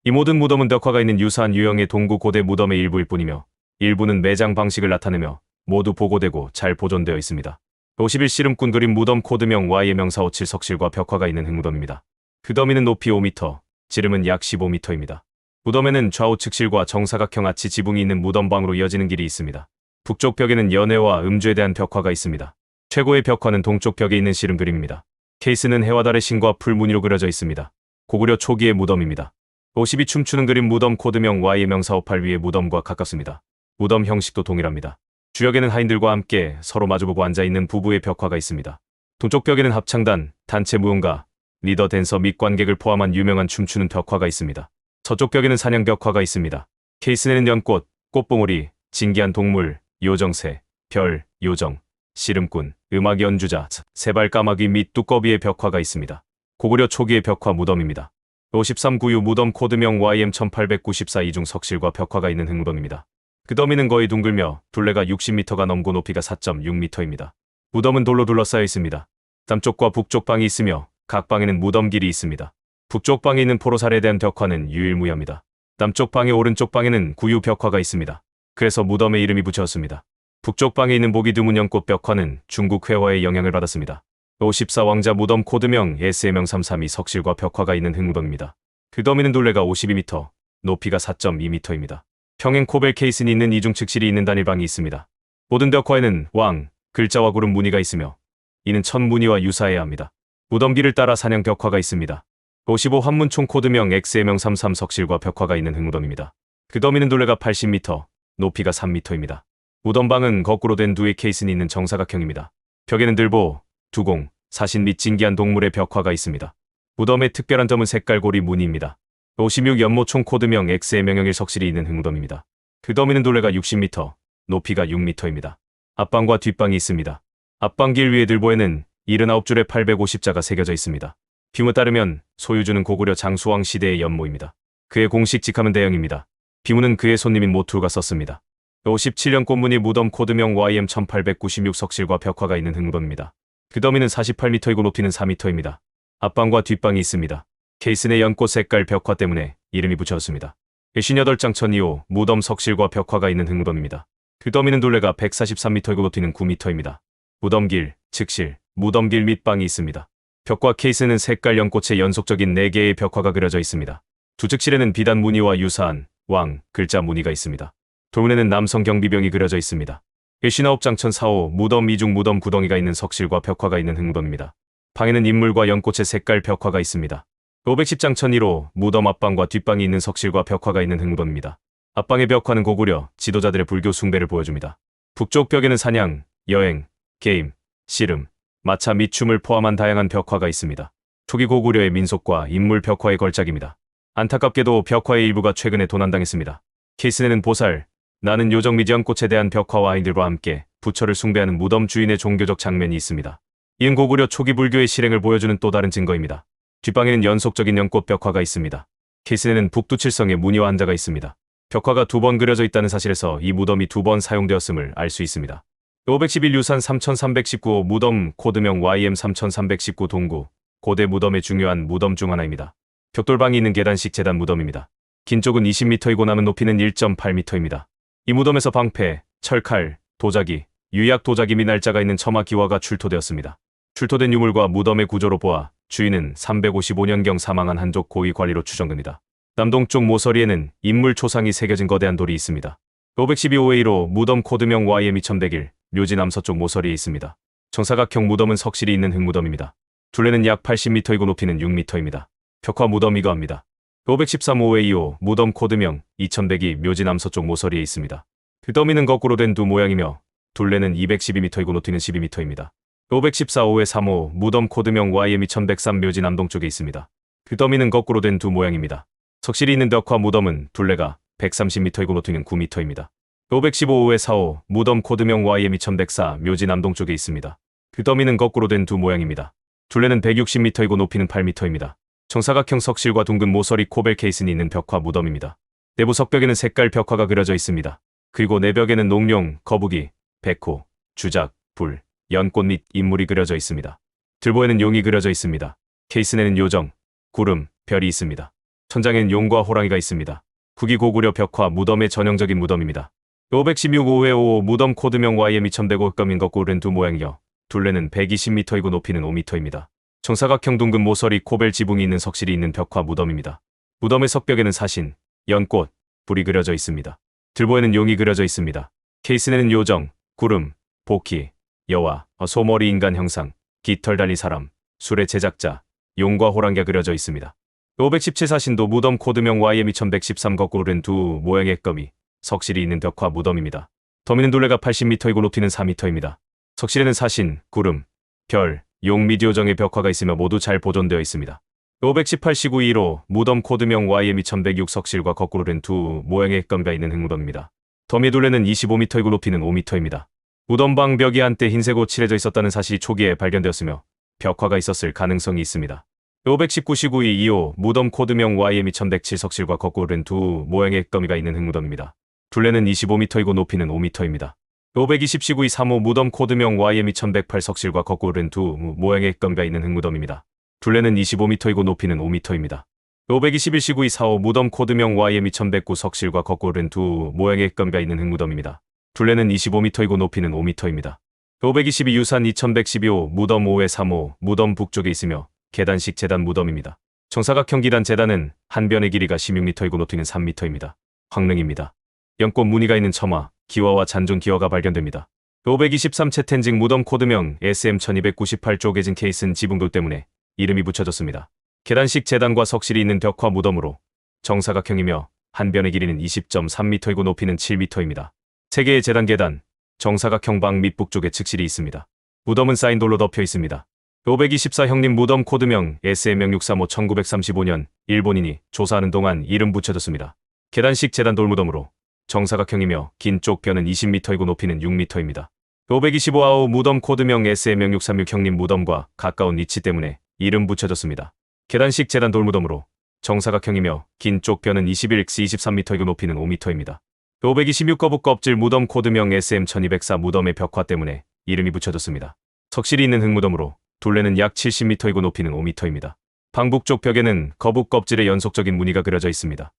이 모든 무덤은 벽화가 있는 유사한 유형의 동구 고대 무덤의 일부일 뿐이며 일부는 매장 방식을 나타내며 모두 보고되고 잘 보존되어 있습니다. 51 씨름꾼 그림 무덤 코드명 Y의 명사 57 석실과 벽화가 있는 흙무덤입니다. 그 더미는 높이 5m, 지름은 약 15m입니다. 무덤에는 좌우측 실과 정사각형 아치 지붕이 있는 무덤방으로 이어지는 길이 있습니다. 북쪽 벽에는 연애와 음주에 대한 벽화가 있습니다. 최고의 벽화는 동쪽 벽에 있는 씨름 그림입니다. 케이스는 해와 달의 신과 풀 무늬로 그려져 있습니다. 고구려 초기의 무덤입니다. 52 춤추는 그림 무덤 코드명 Y의 명사 58 위의 무덤과 가깝습니다. 무덤 형식도 동일합니다. 주역에는 하인들과 함께 서로 마주보고 앉아있는 부부의 벽화가 있습니다. 동쪽 벽에는 합창단, 단체 무용가, 리더 댄서 및 관객을 포함한 유명한 춤추는 벽화가 있습니다. 서쪽 벽에는 사냥 벽화가 있습니다. 케이스에는 연꽃, 꽃봉오리, 진기한 동물, 요정새, 별, 요정, 씨름꾼, 음악 연주자, 세발 까마귀 및 두꺼비의 벽화가 있습니다. 고구려 초기의 벽화 무덤입니다. 53 구유 무덤 코드명 YM 1894 이중 석실과 벽화가 있는 흙무덤입니다. 그 더미는 거의 둥글며 둘레가 60m가 넘고 높이가 4.6m입니다. 무덤은 돌로 둘러싸여 있습니다. 남쪽과 북쪽 방이 있으며 각 방에는 무덤길이 있습니다. 북쪽 방에 있는 포로살에 대한 벽화는 유일무이합니다. 남쪽 방의 오른쪽 방에는 구유 벽화가 있습니다. 그래서 무덤의 이름이 붙여졌습니다. 북쪽 방에 있는 보기 드문 연꽃 벽화는 중국 회화의 영향을 받았습니다. 54 왕자 무덤 코드명 SM형 332 석실과 벽화가 있는 흙무덤입니다. 그 더미는 둘레가 52m, 높이가 4.2m입니다. 평행 코벨 케이슨이 있는 이중 측실이 있는 단일방이 있습니다. 모든 벽화에는 왕, 글자와 구름 무늬가 있으며 이는 천 무늬와 유사해야 합니다. 무덤길을 따라 사냥 벽화가 있습니다. 55 환문총 코드명 XM형 33 석실과 벽화가 있는 흙무덤입니다. 그 더미는 둘레가 80m, 높이가 3m입니다. 무덤방은 거꾸로 된 두의 케이슨이 있는 정사각형입니다. 벽에는 들보, 두공, 사신 및 진기한 동물의 벽화가 있습니다. 무덤의 특별한 점은 색깔고리 무늬입니다. 56 연모총 코드명 XM형 1 석실이 있는 흙무덤입니다. 그 더미는 둘레가 60m, 높이가 6m입니다. 앞방과 뒷방이 있습니다. 앞방길 위의 들보에는 79줄의 850자가 새겨져 있습니다. 빔에 따르면 소유주는 고구려 장수왕 시대의 연모입니다. 그의 공식 직함은 대영입니다. 비무는 그의 손님인 모투가 썼습니다. 57년 꽃무늬 무덤 코드명 YM 1896 석실과 벽화가 있는 흙무덤입니다. 그 더미는 48m이고 높이는 4m입니다. 앞방과 뒷방이 있습니다. 케이스 내 연꽃 색깔 벽화 때문에 이름이 붙여졌습니다. 58장 1002호 무덤 석실과 벽화가 있는 흙무덤입니다. 그 더미는 둘레가 143m이고 높이는 9m입니다. 무덤길, 측실, 무덤길 및 방이 있습니다. 벽과 케이스는 색깔 연꽃의 연속적인 4개의 벽화가 그려져 있습니다. 두 측실에는 비단 무늬와 유사한 왕, 글자 무늬가 있습니다. 돌문에는 남성 경비병이 그려져 있습니다. 59장 1004호 무덤 이중 무덤 구덩이가 있는 석실과 벽화가 있는 흙무덤입니다. 방에는 인물과 연꽃의 색깔 벽화가 있습니다. 510장 1001호 무덤 앞방과 뒷방이 있는 석실과 벽화가 있는 흙무덤입니다. 앞방의 벽화는 고구려 지도자들의 불교 숭배를 보여줍니다. 북쪽 벽에는 사냥, 여행, 게임, 씨름, 마차 및 춤을 포함한 다양한 벽화가 있습니다. 초기 고구려의 민속과 인물 벽화의 걸작입니다. 안타깝게도 벽화의 일부가 최근에 도난당했습니다. 케이스에는 보살, 나는 요정 및 연꽃에 대한 벽화와 아이들과 함께 부처를 숭배하는 무덤 주인의 종교적 장면이 있습니다. 이는 고구려 초기 불교의 실행을 보여주는 또 다른 증거입니다. 뒷방에는 연속적인 연꽃 벽화가 있습니다. 케이스에는 북두칠성의 무늬와 한자가 있습니다. 벽화가 2번 그려져 있다는 사실에서 이 무덤이 2번 사용되었음을 알 수 있습니다. 511 유산 3319호 무덤 코드명 YM 3319 동구 고대 무덤의 중요한 무덤 중 하나입니다. 벽돌방이 있는 계단식 제단 무덤입니다. 긴 쪽은 20m이고 남은 높이는 1.8m입니다. 이 무덤에서 방패, 철칼, 도자기, 유약 도자기 및 날짜가 있는 첨화 기와가 출토되었습니다. 출토된 유물과 무덤의 구조로 보아 주인은 355년경 사망한 한족 고위 관리로 추정됩니다. 남동쪽 모서리에는 인물 초상이 새겨진 거대한 돌이 있습니다. 512호의 1호 무덤 코드명 YM 2101 묘지 남서쪽 모서리에 있습니다. 정사각형 무덤은 석실이 있는 흙무덤입니다. 둘레는 약 80m이고 높이는 6m입니다. 벽화 무덤 이거합니다. 513호의 2호 무덤 코드명 2102 묘지 남서쪽 모서리에 있습니다. 그 더미는 거꾸로 된 두 모양이며 둘레는 212m이고 높이는 12m입니다. 514호의 3호 무덤 코드명 YM 2103 묘지 남동쪽에 있습니다. 그 더미는 거꾸로 된 두 모양입니다. 석실이 있는 벽화 무덤은 둘레가 130m이고 높이는 9m입니다. 515호의 4호 무덤 코드명 YM 2104 묘지 남동쪽에 있습니다. 그 더미는 거꾸로 된 두 모양입니다. 둘레는 160m이고 높이는 8m입니다. 정사각형 석실과 둥근 모서리 코벨 케이슨이 있는 벽화 무덤입니다. 내부 석벽에는 색깔 벽화가 그려져 있습니다. 그리고 내벽에는 농룡, 거북이, 백호, 주작, 불, 연꽃 및 인물이 그려져 있습니다. 들보에는 용이 그려져 있습니다. 케이슨에는 요정, 구름, 별이 있습니다. 천장에는 용과 호랑이가 있습니다. 후기 고구려 벽화 무덤의 전형적인 무덤입니다. 516-5회 55 무덤 코드명 YM2105 흑검인 거꾸로 랜두 모양이요. 둘레는 120m이고 높이는 5m입니다. 정사각형 둥근 모서리 코벨 지붕이 있는 석실이 있는 벽화 무덤입니다. 무덤의 석벽에는 사신, 연꽃, 불이 그려져 있습니다. 들보에는 용이 그려져 있습니다. 케이슨에는 요정, 구름, 복희, 여와, 소머리 인간 형상, 깃털 달린 사람, 술의 제작자, 용과 호랑이가 그려져 있습니다. 517 사신도 무덤 코드명 YM2113 거꾸로 랜두 모양의 거미, 석실이 있는 벽화 무덤입니다. 더미는 둘레가 80m이고 높이는 4m입니다. 석실에는 사신, 구름, 별, 용 및 요정의 벽화가 있으며 모두 잘 보존되어 있습니다. 518-1925 무덤 코드명 YM2106 석실과 거꾸로 된 두 모양의 거미가 있는 흙무덤입니다. 더미 둘레는 25m이고 높이는 5m입니다. 무덤방 벽이 한때 흰색으로 칠해져 있었다는 사실이 초기에 발견되었으며 벽화가 있었을 가능성이 있습니다. 519-1925 무덤 코드명 YM2107 석실과 거꾸로 된 두 모양의 거미가 있는 흙무덤입니다. 둘레는 25m이고 높이는 5m입니다. 520-19-35 무덤 코드명 YM2108 석실과 거꾸로 된 두 모양의 거미가 있는 흙무덤입니다. 둘레는 25m이고 높이는 5m입니다. 521-19-45 무덤 코드명 YM2109 석실과 거꾸로 된 두 모양의 거미가 있는 흙무덤입니다. 둘레는 25m이고 높이는 5m입니다. 522 유산 2112호 무덤 5회35 무덤 북쪽에 있으며 계단식 제단 무덤입니다. 정사각형 기단 제단은 한 변의 길이가 16m이고 높이는 3m입니다. 황릉입니다. 연꽃 무늬가 있는 첨화, 기와와 잔존 기와가 발견됩니다. 523 채텐징 무덤 코드명 SM1298 쪼개진 케이슨 지붕돌 때문에 이름이 붙여졌습니다. 계단식 제단과 석실이 있는 벽화 무덤으로 정사각형이며 한 변의 길이는 20.3m이고 높이는 7m입니다. 세 개의 제단 계단, 정사각형 방 및 북쪽에 측실이 있습니다. 무덤은 쌓인 돌로 덮여 있습니다. 524 형님 무덤 코드명 SM0635 1935년 일본인이 조사하는 동안 이름 붙여졌습니다. 계단식 제단 돌무덤으로 정사각형이며 긴 쪽 뼈는 20m이고 높이는 6m입니다. 525 아오 무덤 코드명 SM0636 형님 무덤과 가까운 위치 때문에 이름 붙여졌습니다. 계단식 제단 돌무덤으로 정사각형이며 긴 쪽 뼈는 21x23m이고 높이는 5m입니다. 526 거북 껍질 무덤 코드명 SM1204 무덤의 벽화 때문에 이름이 붙여졌습니다. 석실이 있는 흙무덤으로 둘레는 약 70m이고 높이는 5m입니다. 방 북쪽 벽에는 거북 껍질의 연속적인 무늬가 그려져 있습니다.